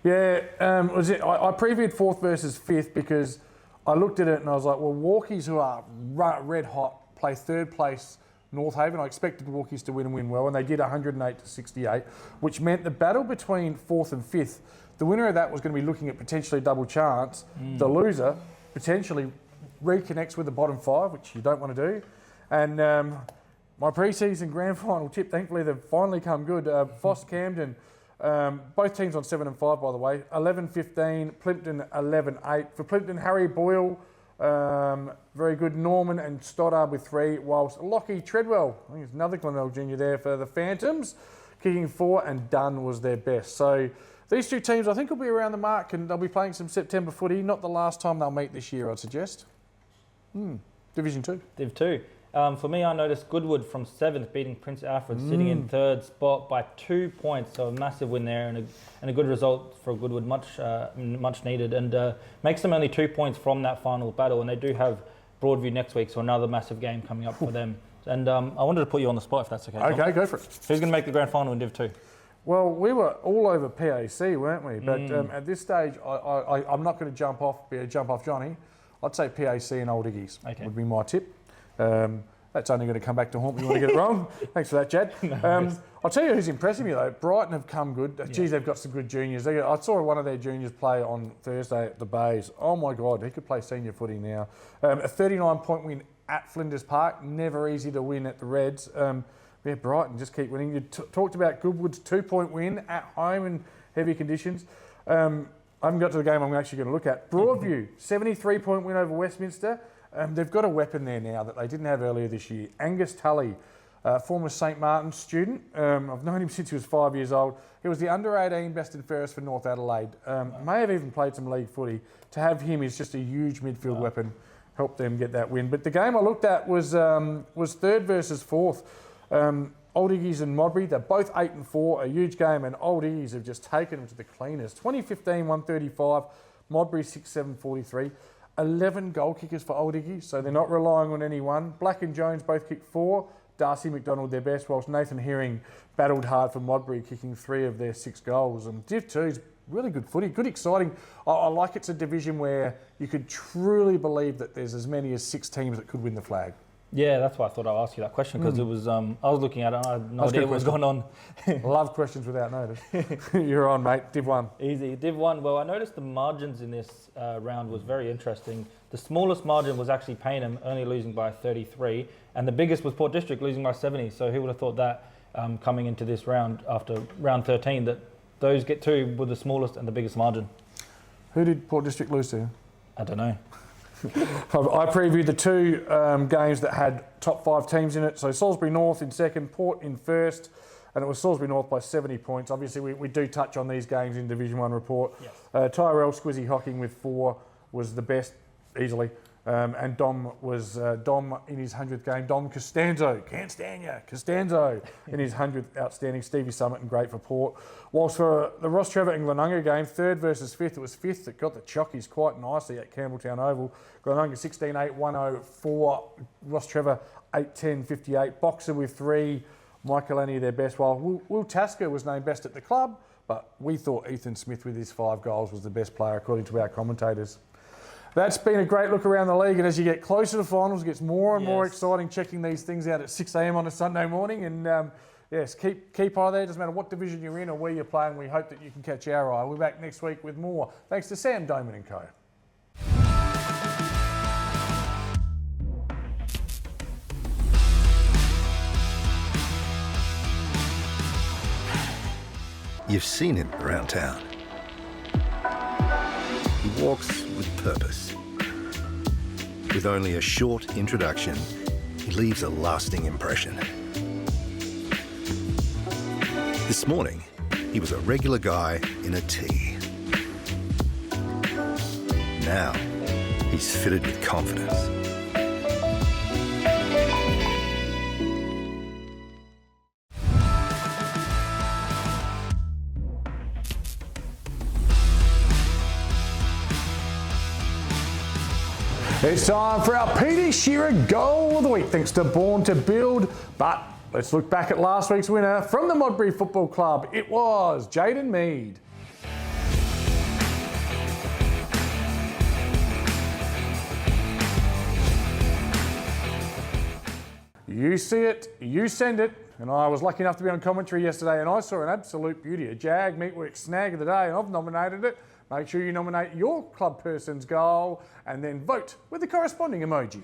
Yeah, I previewed 4th versus 5th because I looked at it and I was like, well, Walkies, who are red hot, play 3rd place North Haven. I expected the Walkies to win and win well, and they did 108-68, which meant the battle between 4th and 5th, the winner of that was going to be looking at potentially a double chance. The loser potentially reconnects with the bottom 5, which you don't want to do. And my pre-season grand final tip, thankfully they've finally come good. Foss Camden, both teams on 7 and 5, by the way. 11-15, Plimpton 11-8. For Plimpton, Harry Boyle, very good. Norman and Stoddard with 3, whilst Lockie Treadwell, I think it's another Glenelg Junior there for the Phantoms, kicking 4, and Dunn was their best. So these 2 teams, I think, will be around the mark, and they'll be playing some September footy. Not the last time they'll meet this year, I'd suggest. Division 2. Div 2. For me, I noticed Goodwood from 7th beating Prince Alfred, sitting in 3rd spot by 2 points. So a massive win there, and a good result for Goodwood, much needed, and makes them only 2 points from that final battle. And they do have Broadview next week, so another massive game coming up for them. And I wanted to put you on the spot, if that's okay. Tom. Okay, go for it. Who's going to make the grand final in Div 2? Well, we were all over PAC, weren't we? But at this stage, I'm not going to jump off Johnny. I'd say PAC and Old Iggies would be my tip. That's only going to come back to haunt me when I get it wrong. Thanks for that, Chad. I'll tell you who's impressing me, though. Brighton have come good. Geez, they've got some good juniors. I saw one of their juniors play on Thursday at the Bays. Oh, my God, he could play senior footy now. A 39-point win at Flinders Park. Never easy to win at the Reds. Brighton just keep winning. You talked about Goodwood's 2-point win at home in heavy conditions. I haven't got to the game I'm actually going to look at. Broadview, 73-point win over Westminster. They've got a weapon there now that they didn't have earlier this year. Angus Tully, former St Martin's student. I've known him since he was 5 years old. He was the under-18 best and fairest for North Adelaide. May have even played some league footy. To have him is just a huge midfield weapon. Help them get that win. But the game I looked at was 3rd versus 4th. Old Iggies and Modbury, they're both 8 and 4, a huge game, and Old Iggies have just taken them to the cleaners. 2015, 135, Modbury 6-7, 43. 11 goal kickers for Old Iggy, so they're not relying on anyone. Black and Jones both kicked 4. Darcy McDonald their best, whilst Nathan Herring battled hard for Modbury, kicking 3 of their 6 goals. And Div 2 is really good footy, good exciting. I like it's a division where you could truly believe that there's as many as 6 teams that could win the flag. Yeah, that's why I thought I'd ask you that question, because it was. I was looking at it, and I had no idea what was going on. Love questions without notice. You're on, mate. Div 1. Easy. Div 1, well, I noticed the margins in this round was very interesting. The smallest margin was actually Payneham, only losing by 33, and the biggest was Port District, losing by 70. So who would have thought that coming into this round, after round 13, that those get 2 were the smallest and the biggest margin? Who did Port District lose to? I don't know. I previewed the 2 games that had top 5 teams in it. So Salisbury North in second, Port in first, and it was Salisbury North by 70 points. Obviously, we do touch on these games in Division 1 report. Yes. Tyrell Squizzy Hocking with 4 was the best, easily. And Dom was Dom in his 100th game. Dom Costanzo, can't stand ya, Costanzo in his 100th, outstanding. Stevie Summit and great for Port. Whilst for the Ross Trevor and Glenunga game, 3rd versus 5th, it was 5th that got the chockies quite nicely at Campbelltown Oval. Glenunga 16-8, 104. Ross Trevor 8-10, 58. Boxer with 3. Michael Annie their best, while Will Tasker was named best at the club, but we thought Ethan Smith with his 5 goals was the best player according to our commentators. That's been a great look around the league, and as you get closer to finals, it gets more and more exciting checking these things out at 6 a.m. on a Sunday morning. And yes, keep eye there. Doesn't matter what division you're in or where you're playing. We hope that you can catch our eye. We're back next week with more. Thanks to Sam Doman and Co. You've seen him around town. He walks with purpose. With only a short introduction, he leaves a lasting impression. This morning, he was a regular guy in a tee. Now, he's fitted with confidence. It's time for our Peter Shearer Goal of the Week, thanks to Born to Build. But let's look back at last week's winner from the Modbury Football Club. It was Jaden Mead. You see it, you send it. And I was lucky enough to be on commentary yesterday, and I saw an absolute beauty, a Jag Meatworks snag of the day, and I've nominated it. Make sure you nominate your club person's goal and then vote with the corresponding emoji.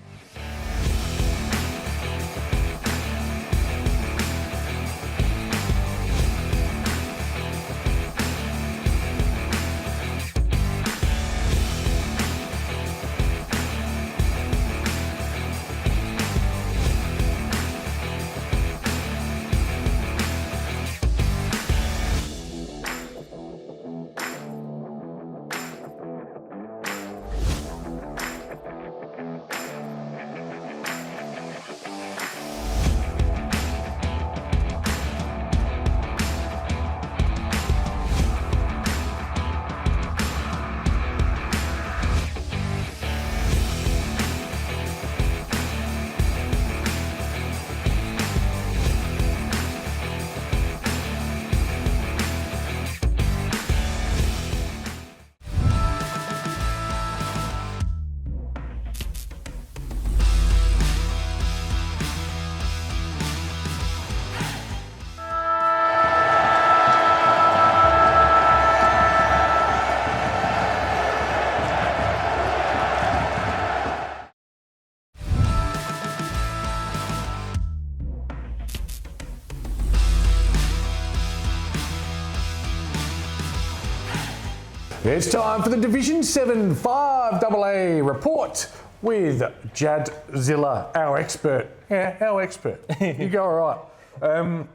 It's time for the Division 7 5AA report with Jadzilla, our expert. Yeah, our expert. You go all right. We're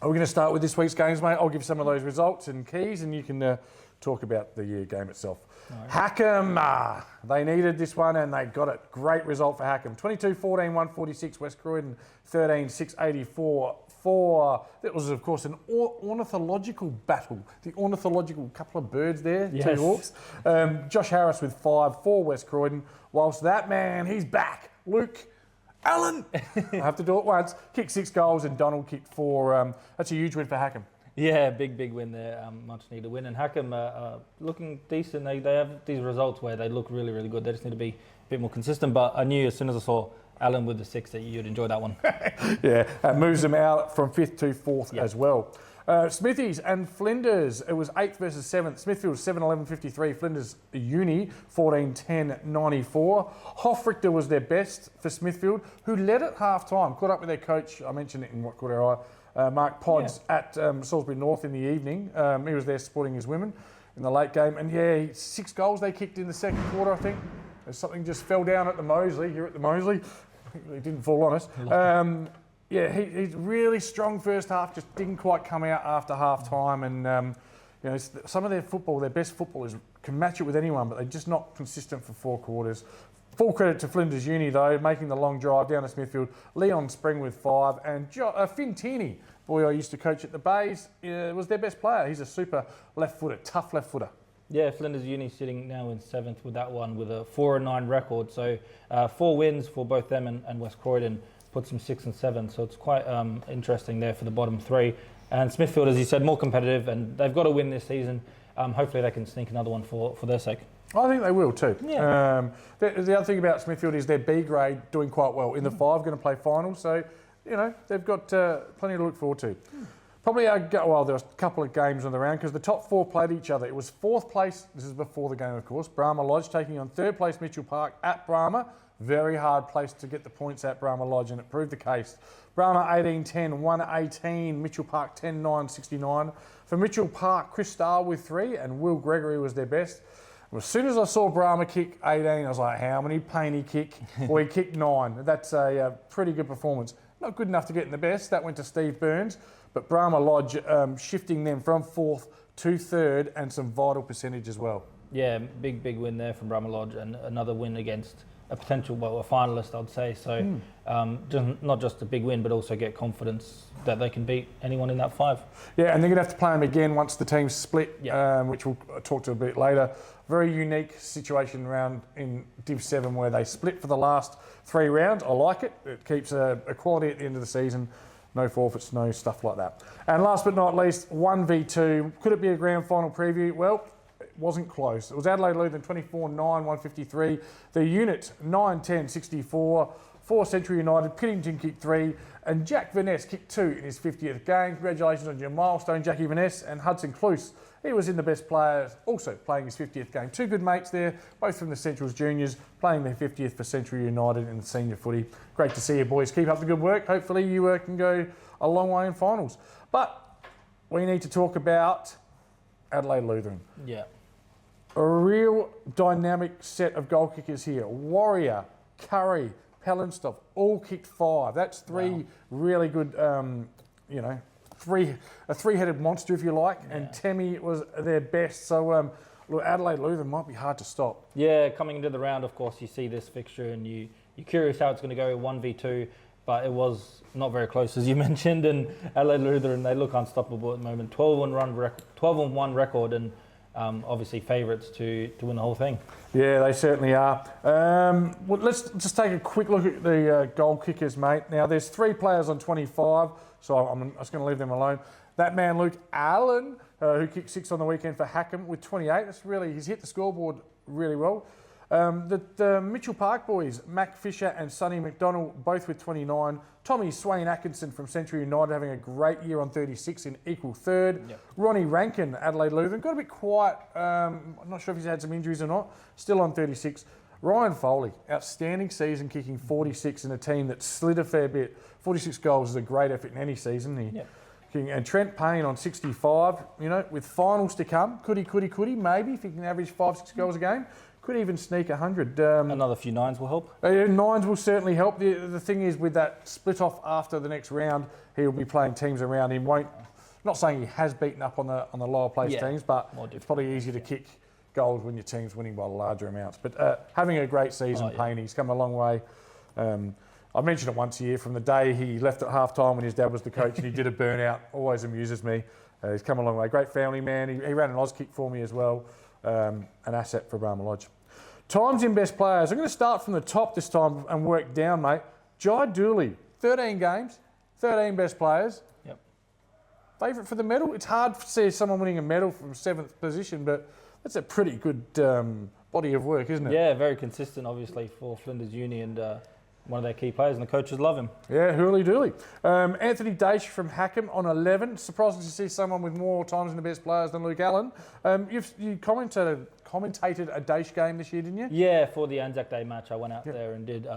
going to start with this week's games, mate. I'll give some of those results and keys, and you can talk about the game itself. Right. Hackham, they needed this one, and they got it. Great result for Hackham. 22-14, 146. West Croydon, 13-6, 84. It was, of course, an ornithological battle. The ornithological couple of birds there, Yes. 2 hawks. Josh Harris with 5 for West Croydon. Whilst that man, he's back. Luke Allen. I have to do it once. Kicked 6 goals and Donald kicked 4. That's a huge win for Hackham. Yeah, big win there. Much needed win. And Hackham looking decent. They have these results where they look really good. They just need to be a bit more consistent. But I knew as soon as I saw Allen with the 6 that you'd enjoy that one. Yeah, moves them out from 5th to 4th as well. Smithies and Flinders, it was 8th versus 7th. Smithfield 7-11-53, Flinders Uni 14-10-94. Hofrichter was their best for Smithfield, who led at half time, caught up with their coach, I mentioned it in What Caught Our Eye, Mark Podds at Salisbury North in the evening. He was there supporting his women in the late game. And yeah, 6 goals they kicked in the second quarter, I think. Something just fell down at the Moseley, here at the Moseley. It didn't fall on us. Yeah, he's really strong first half, just didn't quite come out after half time. And you know, some of their football, their best footballers can match it with anyone, but they're just not consistent for 4 quarters. Full credit to Flinders Uni though, making the long drive down to Smithfield. Leon Spring with 5, and Finn Tierney, boy I used to coach at the Bays, was their best player. He's a super left footer, tough left footer. Yeah, Flinders Uni sitting now in 7th with that one with a 4-9 record. So 4 wins for both them and West Croydon puts them 6 and 7. So it's quite interesting there for the bottom 3. And Smithfield, as you said, more competitive, and they've got to win this season. Hopefully they can sneak another one for their sake. I think they will too. Yeah. The other thing about Smithfield is their B grade doing quite well. In the 5, going to play finals. So, you know, they've got plenty to look forward to. Probably, there was a couple of games on the round because the top 4 played each other. It was 4th place, this is before the game of course, Brahma Lodge taking on 3rd place Mitchell Park at Brahma. Very hard place to get the points at Brahma Lodge, and it proved the case. Brahma 18-10, 1-18, Mitchell Park 10-9-69. For Mitchell Park, Chris Starr with 3 and Will Gregory was their best. As soon as I saw Brahma kick 18, I was like, how many pain he kick? Well, he kicked 9. That's a pretty good performance. Not good enough to get in the best. That went to Steve Burns. But Brahma Lodge shifting them from 4th to 3rd and some vital percentage as well. Yeah, big win there from Brahma Lodge, and another win against a potential, a finalist, I'd say. So not just a big win, but also get confidence that they can beat anyone in that 5. Yeah, and they're going to have to play them again once the team's split, which we'll talk to a bit later. Very unique situation round in Div 7 where they split for the last 3 rounds. I like it. It keeps equality at the end of the season. No forfeits, no stuff like that. And last but not least, 1v2. Could it be a grand final preview? Well, it wasn't close. It was Adelaide Lutheran 24-9-153. The unit 9-10-64. For Century United, Piddington kicked 3 and Jack Vaness kicked 2 in his 50th game. Congratulations on your milestone, Jackie Vaness, and Hudson Cluse. He was in the best players, also playing his 50th game. 2 good mates there, both from the Centrals Juniors, playing their 50th for Century United in the senior footy. Great to see you boys. Keep up the good work. Hopefully you can go a long way in finals. But we need to talk about Adelaide Lutheran. Yeah. A real dynamic set of goal kickers here. Warrior, Curry, Pellenstoff, all kicked 5. That's 3 really good, a 3-headed monster, if you like, and Temi was their best. So Adelaide Lutheran might be hard to stop. Yeah, coming into the round, of course, you see this fixture and you're curious how it's going to go 1v2, but it was not very close, as you mentioned, and Adelaide Lutheran, they look unstoppable at the moment. 12-1 record, and obviously favourites to win the whole thing. Yeah, they certainly are. Well, let's just take a quick look at the goal kickers, mate. Now, there's 3 players on 25, so I'm just going to leave them alone. That man, Luke Allen, who kicked 6 on the weekend for Hackham with 28. He's hit the scoreboard really well. The Mitchell Park boys, Mac Fisher and Sonny McDonald, both with 29. Tommy Swain Atkinson from Century United having a great year on 36 in equal 3rd. Yep. Ronnie Rankin, Adelaide Lutheran, got a bit quiet. I'm not sure if he's had some injuries or not. Still on 36. Ryan Foley, outstanding season, kicking 46 in a team that slid a fair bit. 46 goals is a great effort in any season. And Trent Payne on 65, with finals to come. Could he, maybe, if he can average 5-6 goals a game. Could even sneak 100. Another few 9s will help. 9s will certainly help. The thing is, with that split off after the next round, he'll be playing teams around him. Not saying he has beaten up on the lower place teams, but it's probably easier to kick goals when your team's winning by larger amounts. But having a great season, Payne, he's come a long way. I mention it once a year from the day he left at half-time when his dad was the coach and he did a burnout. Always amuses me. He's come a long way. Great family man. He ran an Auskick for me as well. An asset for Brahma Lodge. Times in best players. I'm going to start from the top this time and work down, mate. Jai Dooley, 13 games, 13 best players. Yep. Favourite for the medal? It's hard to see someone winning a medal from 7th position, but that's a pretty good body of work, isn't it? Yeah, very consistent, obviously, for Flinders Uni and one of their key players, and the coaches love him. Yeah, hooly dooly. Anthony Daish from Hackham on 11. Surprising to see someone with more times in the best players than Luke Allen. You commentated a Daish game this year, didn't you? Yeah, for the Anzac Day match, I went out there and did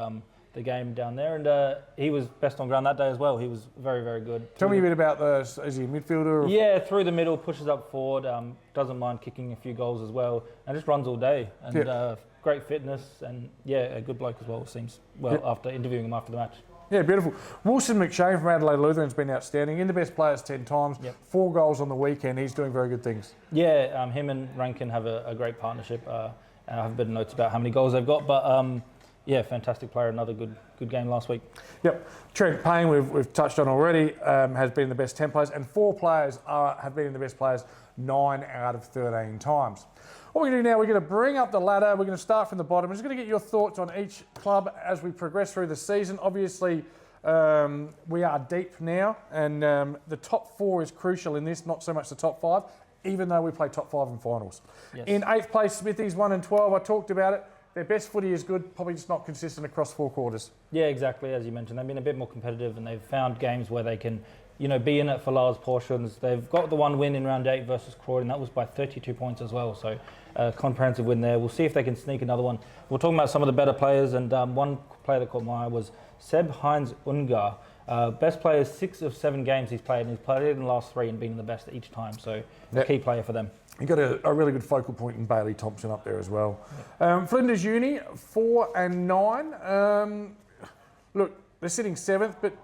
the game down there, and he was best on ground that day as well. He was very, very good. Tell me a bit about is he a midfielder? Yeah, through the middle, pushes up forward, doesn't mind kicking a few goals as well, and just runs all day. And great fitness, and a good bloke as well, it seems. After interviewing him after the match. Yeah, beautiful. Wilson McShane from Adelaide Lutheran's been outstanding. In the best players 10 times, 4 goals on the weekend. He's doing very good things. Yeah, him and Rankin have a great partnership. I have a bit of notes about how many goals they've got, but fantastic player. Another good game last week. Yep. Trent Payne, we've touched on already, has been the best 10 players, and 4 players have been in the best players 9 out of 13 times. What we're going to do now, we're going to bring up the ladder. We're going to start from the bottom. I'm just going to get your thoughts on each club as we progress through the season. Obviously, we are deep now, and the top 4 is crucial in this, not so much the top 5, even though we play top 5 in finals. Yes. In 8th place, Smithies 1 and 12. I talked about it. Their best footy is good, probably just not consistent across 4 quarters. Yeah, exactly. As you mentioned, they've been a bit more competitive, and they've found games where they can, be in it for large portions. They've got the one win in round 8 versus Croydon. That was by 32 points as well. So a comprehensive win there. We'll see if they can sneak another one. We're talking about some of the better players, and one player that caught my eye was Seb Heinz Ungar. Best player, 6 of 7 games he's played, and he's played in the last 3 and been the best each time. So a key player for them. You got a really good focal point in Bailey Thompson up there as well. Flinders Uni, 4 and 9. Look, they're sitting 7th, but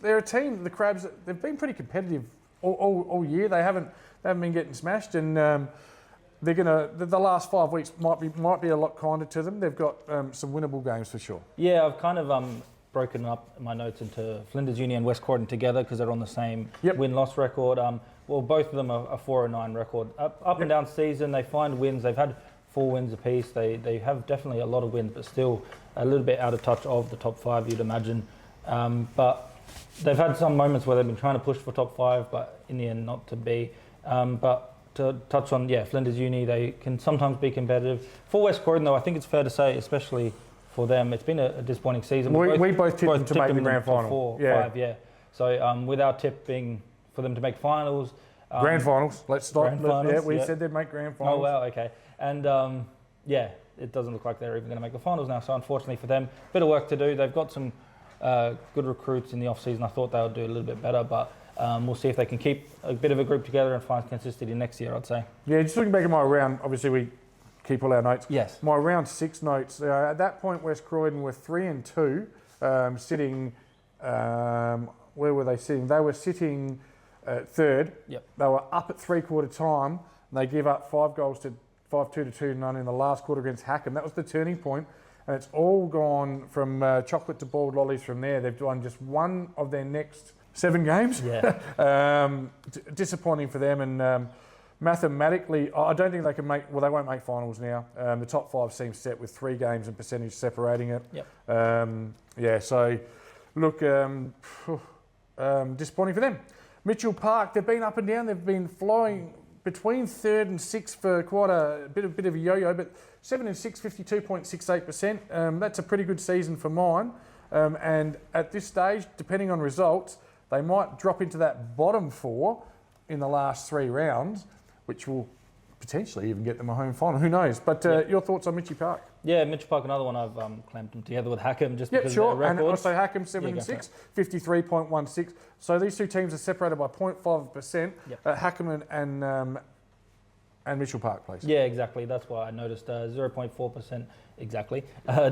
they're a team. The Crabs, they've been pretty competitive all year. They haven't been getting smashed, and they're gonna. The last 5 weeks might be a lot kinder to them. They've got some winnable games for sure. Yeah, I've kind of broken up my notes into Flinders Uni and West Croydon together because they're on the same win-loss record. Both of them are 4 and 9 record. Up and down season, they find wins. They've had 4 wins apiece. They have definitely a lot of wins, but still a little bit out of touch of the top 5, you'd imagine. But they've had some moments where they've been trying to push for top 5, but in the end, not to be. But to touch on, Flinders Uni, they can sometimes be competitive. For West Croydon, though, I think it's fair to say, especially for them, it's been a disappointing season. We both tipped them to make the grand final. 4, 5, So with our tip being for them to make finals. Grand finals. Let's stop. Grand finals, we said they'd make grand finals. Oh, wow, okay. And it doesn't look like they're even going to make the finals now. So unfortunately for them, bit of work to do. They've got some good recruits in the off-season. I thought they would do a little bit better, but we'll see if they can keep a bit of a group together and find consistency next year, I'd say. Yeah, just looking back at my round, obviously we keep all our notes. Yes. My round 6 notes. At that point, West Croydon were 3 and 2, sitting. Where were they sitting? They were sitting 3rd. Yep. They were up at 3/4 time, and they give up 5 goals to 5-2 to 2-0 in the last quarter against Hackham. That was the turning point, and it's all gone from chocolate to boiled lollies from there. They've won just 1 of their next 7 games. Yeah. Disappointing for them, and mathematically, I don't think they can make. Well, they won't make finals now. The top 5 seems set with 3 games and percentage separating it. Yep. So look, disappointing for them. Mitchell Park, they've been up and down. They've been flying between 3rd and 6th for quite a bit of a yo-yo, but 7 and 6, 52.68%. That's a pretty good season for mine. And at this stage, depending on results, they might drop into that bottom 4 in the last 3 rounds, which will potentially even get them a home final. Who knows? But your thoughts on Mitchell Park? Yeah, Mitchell Park, another one I've clamped them together with Hackham just because of their records. And also Hackham 7 and 6, 53.16. So these 2 teams are separated by 0.5%. Hackham and Mitchell Park, please. Yeah, exactly. That's why I noticed 0.4% exactly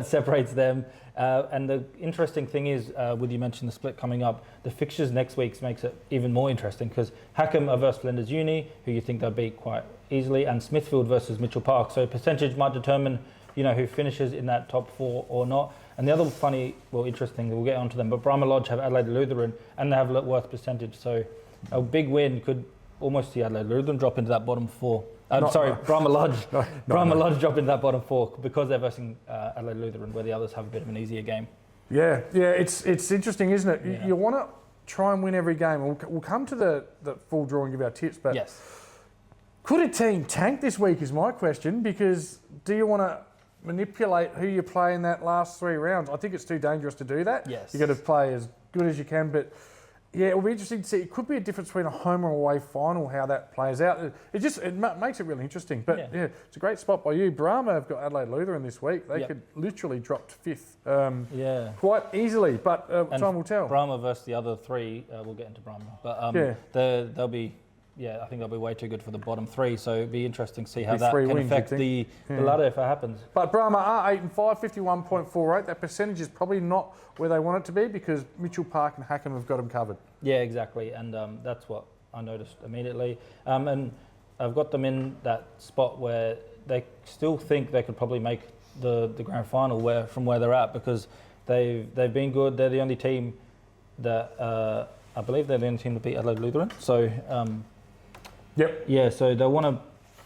separates them. And the interesting thing is, with you mentioned the split coming up, the fixtures next week makes it even more interesting because Hackham are versus Flinders Uni, who you think they'll beat quite easily, and Smithfield versus Mitchell Park. So percentage might determine who finishes in that top 4 or not. And the other interesting, we'll get onto them, but Brahma Lodge have Adelaide Lutheran and they have worth percentage. So a big win could almost see Adelaide Lutheran drop into that bottom 4. Brahma Lodge. Lodge drop into that bottom 4 because they're versing Adelaide Lutheran, where the others have a bit of an easier game. Yeah, it's interesting, isn't it? Yeah. You want to try and win every game. We'll come to the full draw and give our tips, but Yes. could a team tank this week is my question, because do you want to manipulate who you play in that last 3 rounds? I think it's too dangerous to do that. Yes. You've got to play as good as you can, but yeah, it'll be interesting to see. It could be a difference between a home or away final, how that plays out. It makes it really interesting. But yeah, it's a great spot by you. Brahma have got Adelaide Lutheran this week. They could literally drop to 5th quite easily, but time will tell. Brahma versus the other 3, we'll get into Brahma. But they'll be, I think they'll be way too good for the bottom 3. So it'll be interesting to see how that can affect the ladder if it happens. But Brahma are 8-5, 51.48. That percentage is probably not where they want it to be, because Mitchell Park and Hackham have got them covered. Yeah, exactly. And that's what I noticed immediately. And I've got them in that spot where they still think they could probably make the grand final from where they're at, because they've been good. They're the only team that I believe they're the only team to beat Adelaide Lutheran. So so they want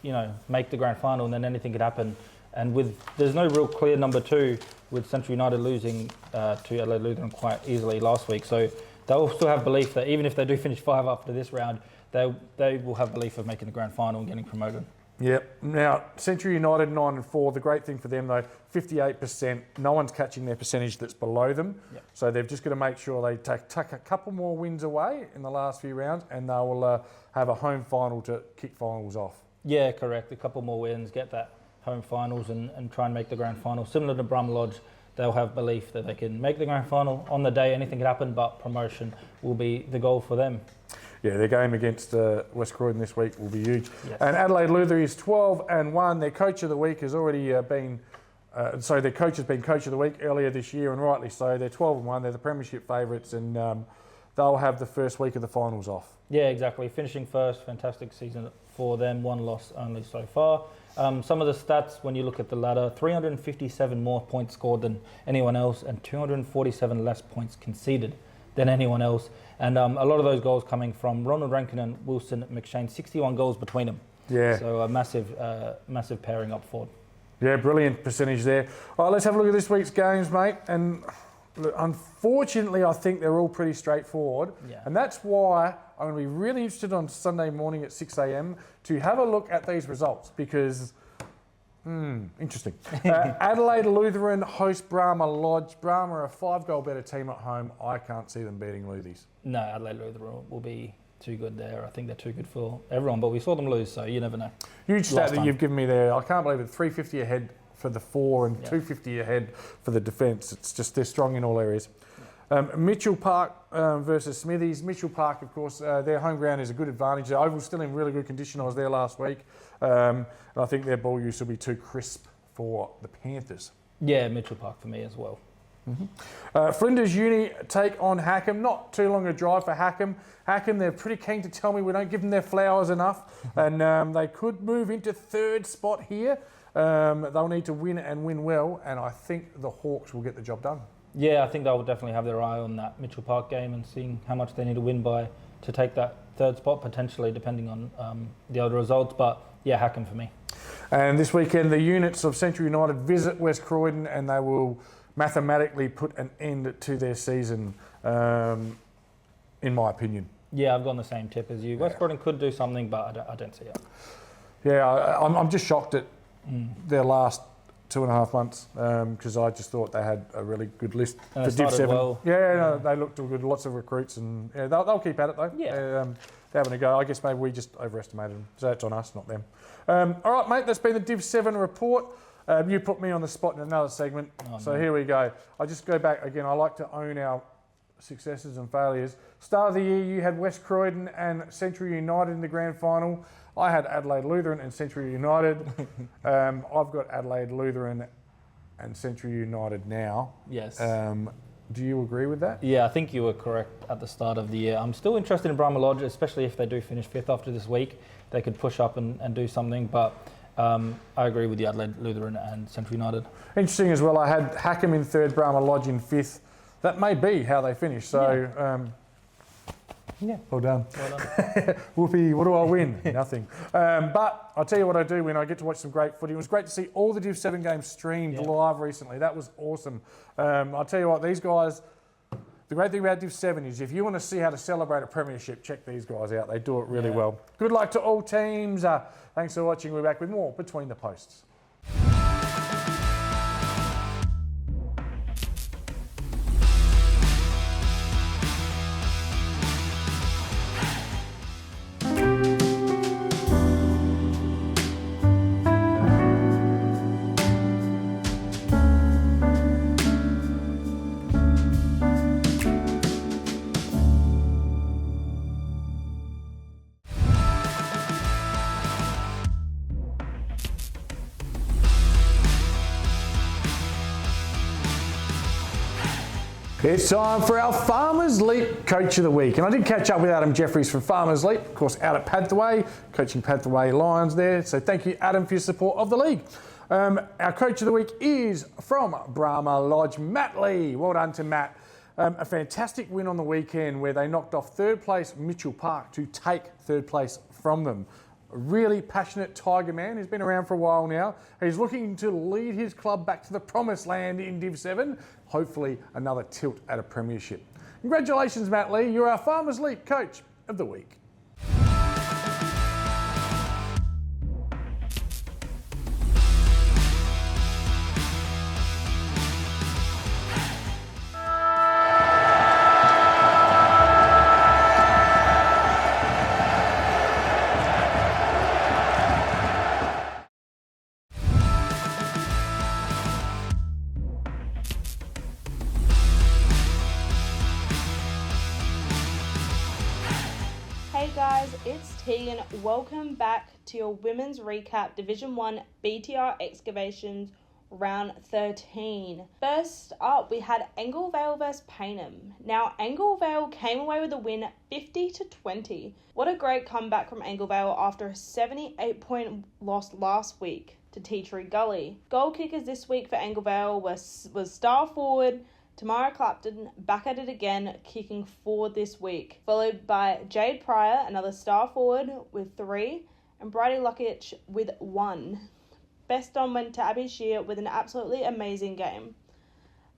to make the grand final, and then anything could happen. And there's no real clear number 2 with Central United losing to Adelaide Lutheran quite easily last week. So they'll still have belief that even if they do finish 5 after this round, they will have belief of making the grand final and getting promoted. Yep. Now, Central United 9-4. The great thing for them though, 58%. No one's catching their percentage that's below them. Yep. So they've just got to make sure they take a couple more wins away in the last few rounds, and they will have a home final to kick finals off. Yeah, correct. A couple more wins, get that home finals and try and make the grand final. Similar to Brahma Lodge, they'll have belief that they can make the grand final on the day. Anything can happen, but promotion will be the goal for them. Yeah, their game against West Croydon this week will be huge. Yes. And Adelaide Lutheran is 12-1. Their coach of the week has already their coach has been coach of the week earlier this year, and rightly so. They're 12-1. They're the premiership favourites, and they'll have the first week of the finals off. Yeah, exactly. Finishing first, fantastic season for them. 1 loss only so far. Some of the stats, when you look at the ladder, 357 more points scored than anyone else, and 247 less points conceded than anyone else. And a lot of those goals coming from Ronald Rankin and Wilson McShane, 61 goals between them. Yeah. So a massive pairing up forward. Yeah, brilliant percentage there. All right, let's have a look at this week's games, mate. And look, unfortunately, I think they're all pretty straightforward. Yeah. And that's why I'm going to be really interested on Sunday morning at 6 a.m. to have a look at these results, because interesting. Adelaide Lutheran host Brahma Lodge. Brahma are a 5-goal better team at home. I can't see them beating Luthies. No, Adelaide Lutheran will be too good there. I think they're too good for everyone, but we saw them lose, so you never know. Huge stat Last that time. you've given me there. I can't believe it. 350 ahead for the 4 and 250 ahead for the defence. It's just, they're strong in all areas. Mitchell Park versus Smithies. Mitchell Park, of course, their home ground is a good advantage. The oval's still in really good condition. I was there last week. And I think their ball use will be too crisp for the Panthers. Yeah, Mitchell Park for me as well. Flinders Uni take on Hackham. Not too long a drive for Hackham. Hackham, they're pretty keen to tell me we don't give them their flowers enough. And they could move into 3rd spot here. They'll need to win and win well. And I think the Hawks will get the job done. Yeah, I think they'll definitely have their eye on that Mitchell Park game and seeing how much they need to win by to take that 3rd spot, potentially, depending on the other results. But yeah, Hackham for me. And this weekend, the units of Central United visit West Croydon, and they will mathematically put an end to their season, in my opinion. Yeah, I've gone the same tip as you. West Croydon could do something, but I don't see it. Yeah, I'm just shocked at their last 2.5 months, because I just thought they had a really good list And for they Div started 7. well. No, they looked all good. Lots of recruits, and they'll keep at it though. Yeah. They're having a go. I guess maybe we just overestimated them. So it's on us, not them. All right, mate. That's been the Div 7 report. You put me on the spot in another segment. Here we go. I just go back again. I like to own our successes and failures. Start of the year, you had West Croydon and Central United in the grand final. I had Adelaide Lutheran and Central United. I've got Adelaide Lutheran and Central United now. Yes. Do you agree with that? Yeah, I think you were correct at the start of the year. I'm still interested in Brahma Lodge, especially if they do finish 5th after this week. They could push up and do something. But I agree with the Adelaide Lutheran and Central United. Interesting as well, I had Hackham in third, Brahma Lodge in fifth. That may be how they finish. So, well done. Whoopee, what do I win? Nothing. But I'll tell you what I do win. I get to watch some great footy. It was great to see all the Div 7 games streamed live recently. That was awesome. I'll tell you what, these guys, the great thing about Div 7 is if you want to see how to celebrate a premiership, check these guys out. They do it really well. Good luck to all teams. Thanks for watching. We're back with more Between the Posts. It's time for our Farmers Leap Coach of the Week. And I did catch up with Adam Jeffries from Farmers Leap, of course, out at Pantherway, coaching Pantherway Lions there. So thank you, Adam, for your support of the league. Our Coach of the Week is from Brahma Lodge, Matt Lee. Well done to Matt. A fantastic win on the weekend where they knocked off third place Mitchell Park to take third place from them. A really passionate Tiger man. He's been around for a while now. He's looking to lead his club back to the promised land in Div 7. Hopefully another tilt at a premiership. Congratulations, Matt Lee. You're our Farmers Leap Coach of the Week. Hey guys, it's Tegan. Welcome back to your Women's Recap Division 1 BTR Excavations Round 13. First up, we had Anglevale vs Payneham. Now, Anglevale came away with a win 50-20. What a great comeback from Anglevale after a 78-point loss last week to Tea Tree Gully. Goal kickers this week for Anglevale was star forward Tamara Clapton, back at it again, kicking 4 this week, followed by Jade Pryor, another star forward, with 3, and Bridie Luckich with 1. Best on went to Abby Shear with an absolutely amazing game.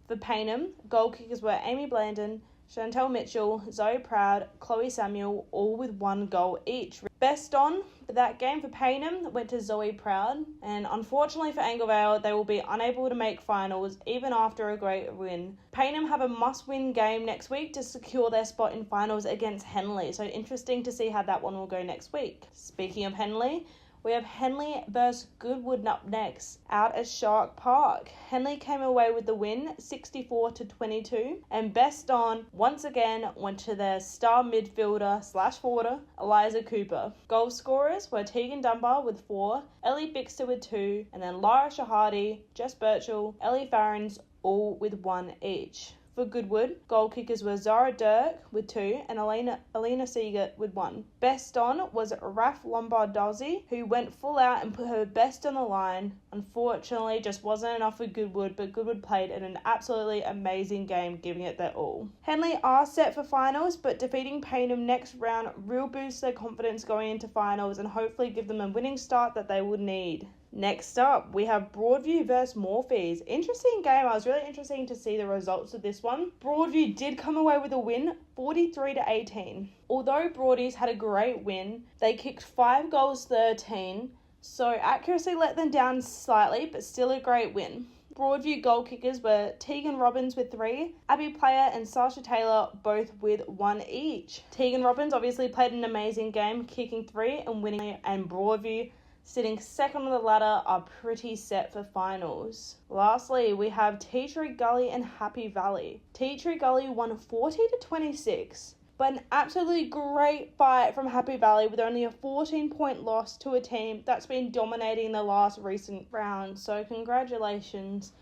For Payneham, goal kickers were Amy Blandon, Chantel Mitchell, Zoe Proud, Chloe Samuel, all with 1 goal each. Best on for that game for Payneham went to Zoe Proud, and unfortunately for Anglevale, they will be unable to make finals even after a great win. Payneham have a must-win game next week to secure their spot in finals against Henley, so interesting to see how that one will go next week. Speaking of Henley, we have Henley versus Goodwood up next, out at Shark Park. Henley came away with the win, 64-22, and best on, once again, went to their star midfielder / forwarder, Eliza Cooper. Goal scorers were Tegan Dunbar with 4, Ellie Bixter with 2, and then Lara Shahadi, Jess Birchall, Ellie Farrens, all with 1 each. For Goodwood, goal kickers were Zara Dirk with 2 and Alina Seegert with 1. Best on was Raf Lombardozzi, who went full out and put her best on the line. Unfortunately, just wasn't enough for Goodwood, but Goodwood played in an absolutely amazing game, giving it their all. Henley are set for finals, but defeating Payneham next round will boost their confidence going into finals and hopefully give them a winning start that they would need. Next up, we have Broadview versus Morphees. Interesting game. I was really interested to see the results of this one. Broadview did come away with a win, 43-18. Although Broadies had a great win, they kicked 5 goals 13, so accuracy let them down slightly, but still a great win. Broadview goal kickers were Tegan Robbins with 3, Abby Player and Sasha Taylor both with 1 each. Tegan Robbins obviously played an amazing game, kicking 3 and winning, and Broadview, sitting second on the ladder, are pretty set for finals. Lastly, we have Tea Tree Gully and Happy Valley. Tea Tree Gully won 40-26, but an absolutely great fight from Happy Valley with only a 14-point loss to a team that's been dominating the last recent round. So congratulations.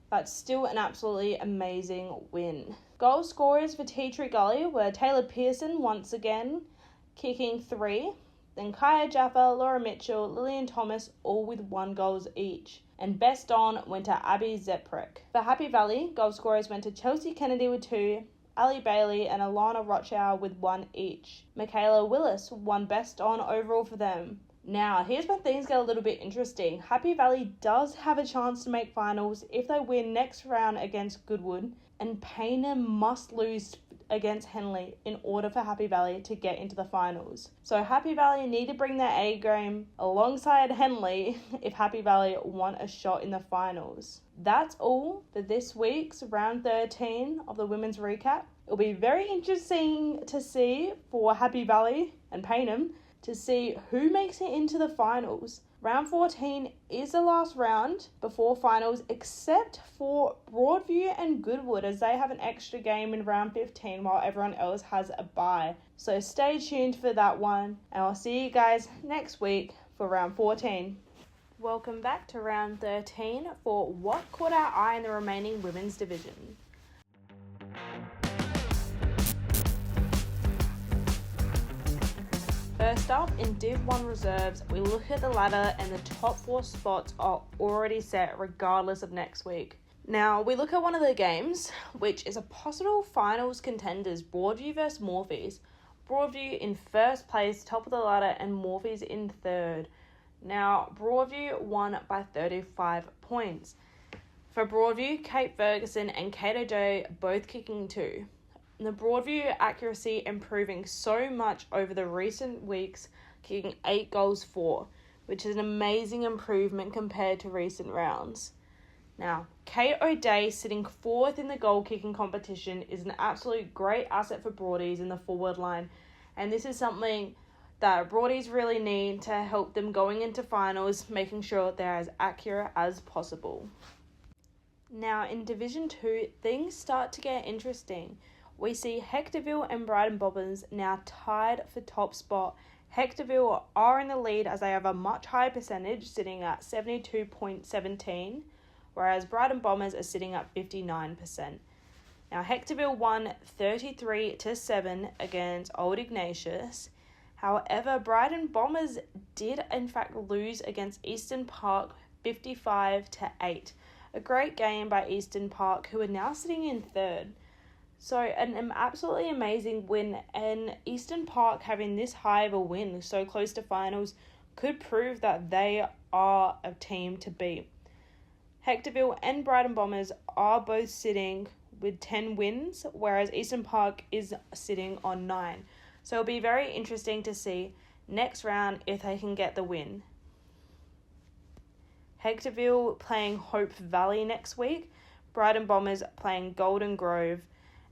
That's still an absolutely amazing win. Goal scorers for Tea Tree Gully were Taylor Pearson once again, kicking 3. Then Kaya Jaffa, Laura Mitchell, Lillian Thomas, all with 1 goal each. And best on went to Abby Zeprek. For Happy Valley, goal scorers went to Chelsea Kennedy with 2, Ali Bailey and Alana Rochow with 1 each. Michaela Willis won best on overall for them. Now, here's where things get a little bit interesting. Happy Valley does have a chance to make finals if they win next round against Goodwood, and Payneham must lose against Henley in order for Happy Valley to get into the finals. So Happy Valley need to bring their A game alongside Henley if Happy Valley want a shot in the finals. That's all for this week's round 13 of the women's recap. It'll be very interesting to see for Happy Valley and Payneham to see who makes it into the finals. Round 14 is the last round before finals, except for Broadview and Goodwood, as they have an extra game in round 15 while everyone else has a bye. So stay tuned for that one, and I'll see you guys next week for round 14. Welcome back to round 13 for what caught our eye in the remaining women's division. First up, in Div 1 reserves, we look at the ladder and the top 4 spots are already set regardless of next week. Now, we look at one of the games, which is a possible finals contenders, Broadview versus Morphees. Broadview in first place, top of the ladder, and Morphees in third. Now, Broadview won by 35 points. For Broadview, Kate Ferguson and Kate O'Day both kicking 2. The Broadview accuracy improving so much over the recent weeks, kicking 8 goals 4, which is an amazing improvement compared to recent rounds. Now, Kate O'Day sitting 4th in the goal kicking competition is an absolute great asset for Broadies in the forward line, and this is something that Broadies really need to help them going into finals, making sure they're as accurate as possible. Now, in Division 2, things start to get interesting. We see Hectorville and Brighton Bombers now tied for top spot. Hectorville are in the lead as they have a much higher percentage, sitting at 72.17, whereas Brighton Bombers are sitting at 59%. Now, Hectorville won 33-7 against Old Ignatius. However, Brighton Bombers did in fact lose against Eastern Park 55-8. A great game by Eastern Park, who are now sitting in third. So an absolutely amazing win, and Eastern Park having this high of a win so close to finals could prove that they are a team to beat. Hectorville and Brighton Bombers are both sitting with 10 wins, whereas Eastern Park is sitting on 9. So it'll be very interesting to see next round if they can get the win. Hectorville playing Hope Valley next week, Brighton Bombers playing Golden Grove,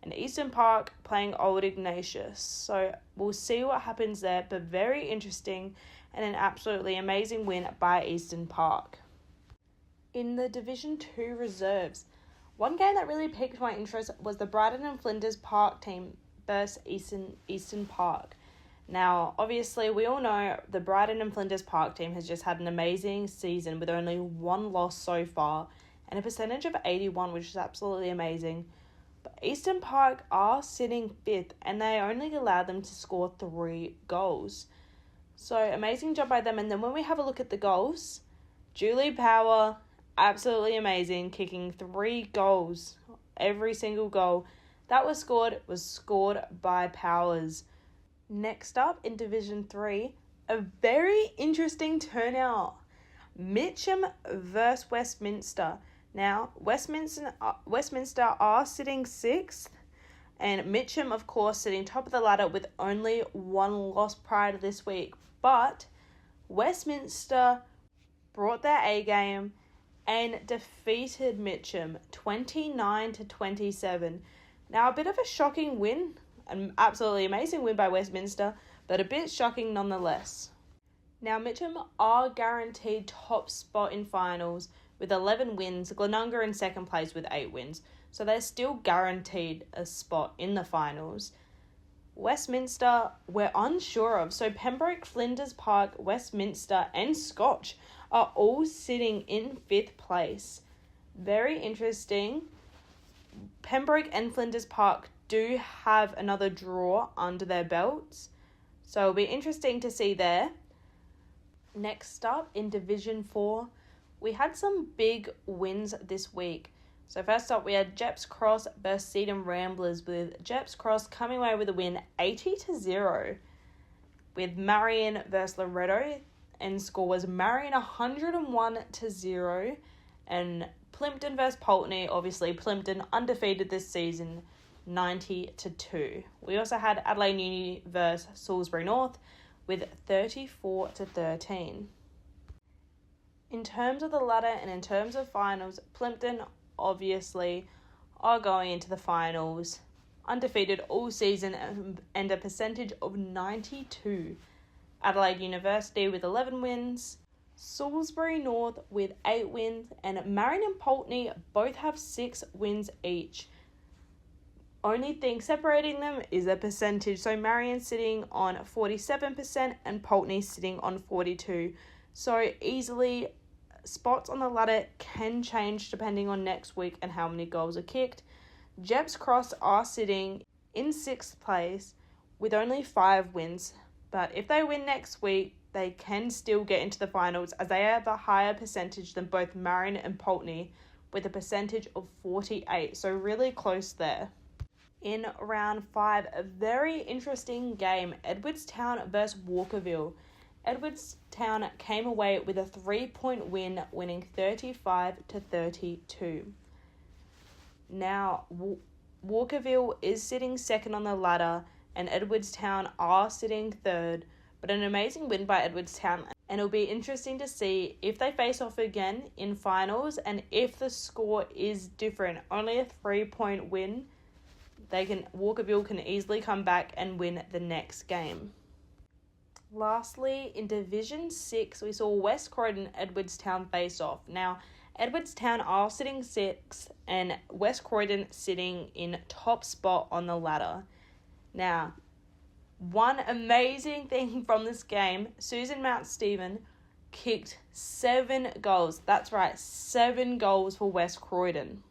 and Eastern Park playing Old Ignatius. So we'll see what happens there, but very interesting and an absolutely amazing win by Eastern Park. In the Division 2 reserves, one game that really piqued my interest was the Brighton and Flinders Park team versus Eastern Park. Now, obviously, we all know the Brighton and Flinders Park team has just had an amazing season with only 1 loss so far and a percentage of 81, which is absolutely amazing. But Eastern Park are sitting 5th and they only allowed them to score 3 goals. So, amazing job by them. And then when we have a look at the goals, Julie Power, absolutely amazing, kicking 3 goals. Every single goal that was scored by Powers. Next up in Division 3, a very interesting turnout. Mitcham versus Westminster. Now, Westminster are sitting 6th, and Mitcham, of course, sitting top of the ladder with only 1 loss prior to this week. But Westminster brought their A game and defeated Mitcham 29-27. Now, a bit of a shocking win, an absolutely amazing win by Westminster, but a bit shocking nonetheless. Now, Mitcham are guaranteed top spot in finals with 11 wins, Glenunga in second place with 8 wins, so they're still guaranteed a spot in the finals. Westminster, we're unsure of, so Pembroke, Flinders Park, Westminster and Scotch are all sitting in 5th place. Very interesting. Pembroke and Flinders Park do have another draw under their belts, So it'll be interesting to see there. Next up in Division 4, we had some big wins this week. So first up, we had Jeps Cross versus Sedum Ramblers, with Jeps Cross coming away with a win 80-0. With Marion versus Loretto, and score was Marion 101-0. And Plimpton versus Pulteney, obviously Plimpton undefeated this season, 90-2. We also had Adelaide Uni versus Salisbury North with 34-13. In terms of the ladder and in terms of finals, Plimpton obviously are going into the finals, undefeated all season and a percentage of 92. Adelaide University with 11 wins, Salisbury North with 8 wins, and Marion and Pulteney both have 6 wins each. Only thing separating them is their percentage. So Marion sitting on 47% and Pulteney sitting on 42%. So easily spots on the ladder can change depending on next week and how many goals are kicked. Jeps Cross are sitting in 6th place with only 5 wins. But if they win next week, they can still get into the finals as they have a higher percentage than both Marion and Pulteney with a percentage of 48%. So really close there. In round 5, a very interesting game, Edwardstown versus Walkerville. Edwardstown came away with a 3-point win, winning 35-32. Now, Walkerville is sitting second on the ladder, and Edwardstown are sitting third, but an amazing win by Edwardstown, and it'll be interesting to see if they face off again in finals, and if the score is different, only a 3-point win, Walkerville can easily come back and win the next game. Lastly, in Division 6, we saw West Croydon Edwardstown face off. Now, Edwardstown are sitting 6th and West Croydon sitting in top spot on the ladder. Now, one amazing thing from this game, Susan Mount Stephen kicked 7 goals. That's right, 7 goals for West Croydon,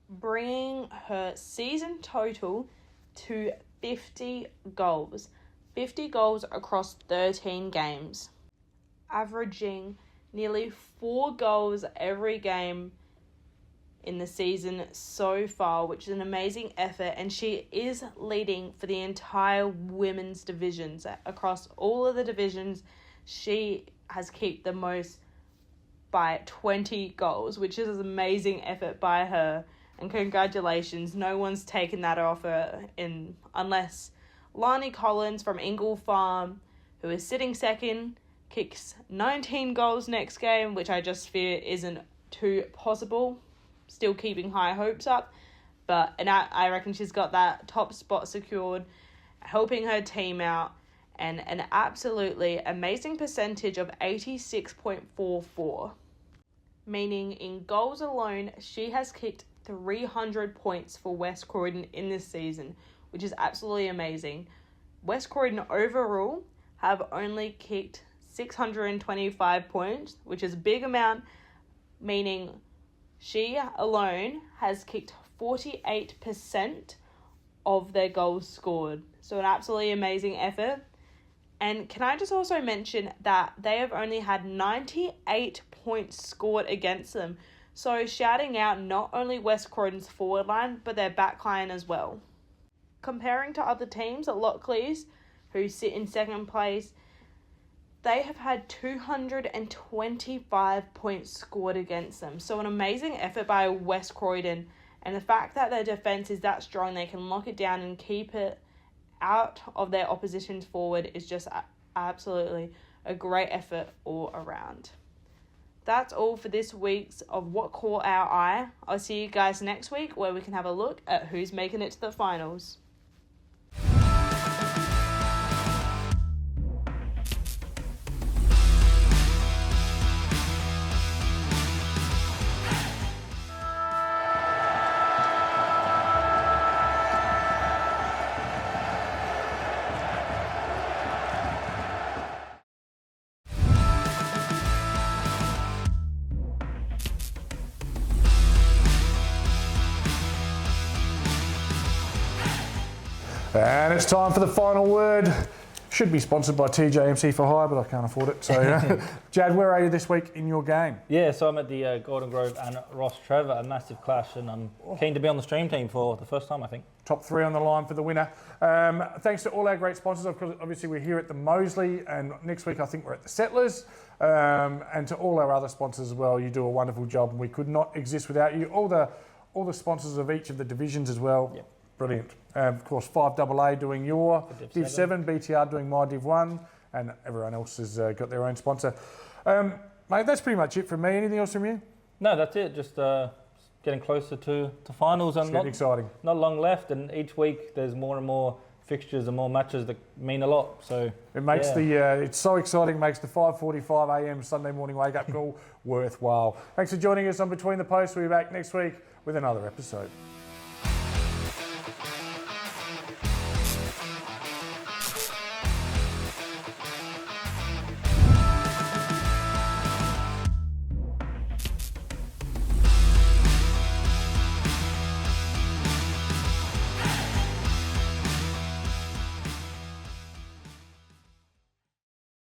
bringing her season total to 50 goals. 50 goals across 13 games, averaging nearly 4 goals every game in the season so far, which is an amazing effort, and she is leading for the entire women's divisions. Across all of the divisions, she has kicked the most by 20 goals, which is an amazing effort by her, and congratulations. No one's taken that off her unless Lani Collins from Ingle Farm, who is sitting second, kicks 19 goals next game, which I just fear isn't too possible. Still keeping high hopes up, but I reckon she's got that top spot secured, helping her team out, and an absolutely amazing percentage of 86.44, meaning in goals alone, she has kicked 300 points for West Croydon in this season, which is absolutely amazing. West Croydon overall have only kicked 625 points, which is a big amount, meaning she alone has kicked 48% of their goals scored. So an absolutely amazing effort. And can I just also mention that they have only had 98 points scored against them. So shouting out not only West Croydon's forward line, but their back line as well. Comparing to other teams at Lockleys, who sit in second place, they have had 225 points scored against them. So an amazing effort by West Croydon. And the fact that their defence is that strong, they can lock it down and keep it out of their opposition's forward, is just absolutely a great effort all around. That's all for this week's of What Caught Our Eye. I'll see you guys next week where we can have a look at who's making it to the finals. And it's time for the final word. Should be sponsored by TJMC for hire, but I can't afford it. So, Jad, where are you this week in your game? Yeah, so I'm at the Golden Grove and Ross Trevor, a massive clash, and I'm keen to be on the stream team for the first time, I think. Top 3 on the line for the winner. Thanks to all our great sponsors. Obviously, we're here at the Moseley, and next week I think we're at the Settlers. And to all our other sponsors as well, you do a wonderful job, and we could not exist without you. All the sponsors of each of the divisions as well. Yep. Brilliant. Of course, 5AA doing your Div 7, BTR doing my Div 1, and everyone else has got their own sponsor. Mate, that's pretty much it from me. Anything else from you? No, that's it. Just getting closer to finals, and It's exciting. not long left. And each week there's more and more fixtures and more matches that mean a lot. So it makes it's so exciting. Makes the 5:45 a.m. Sunday morning wake up call worthwhile. Thanks for joining us on Between the Posts. We'll be back next week with another episode.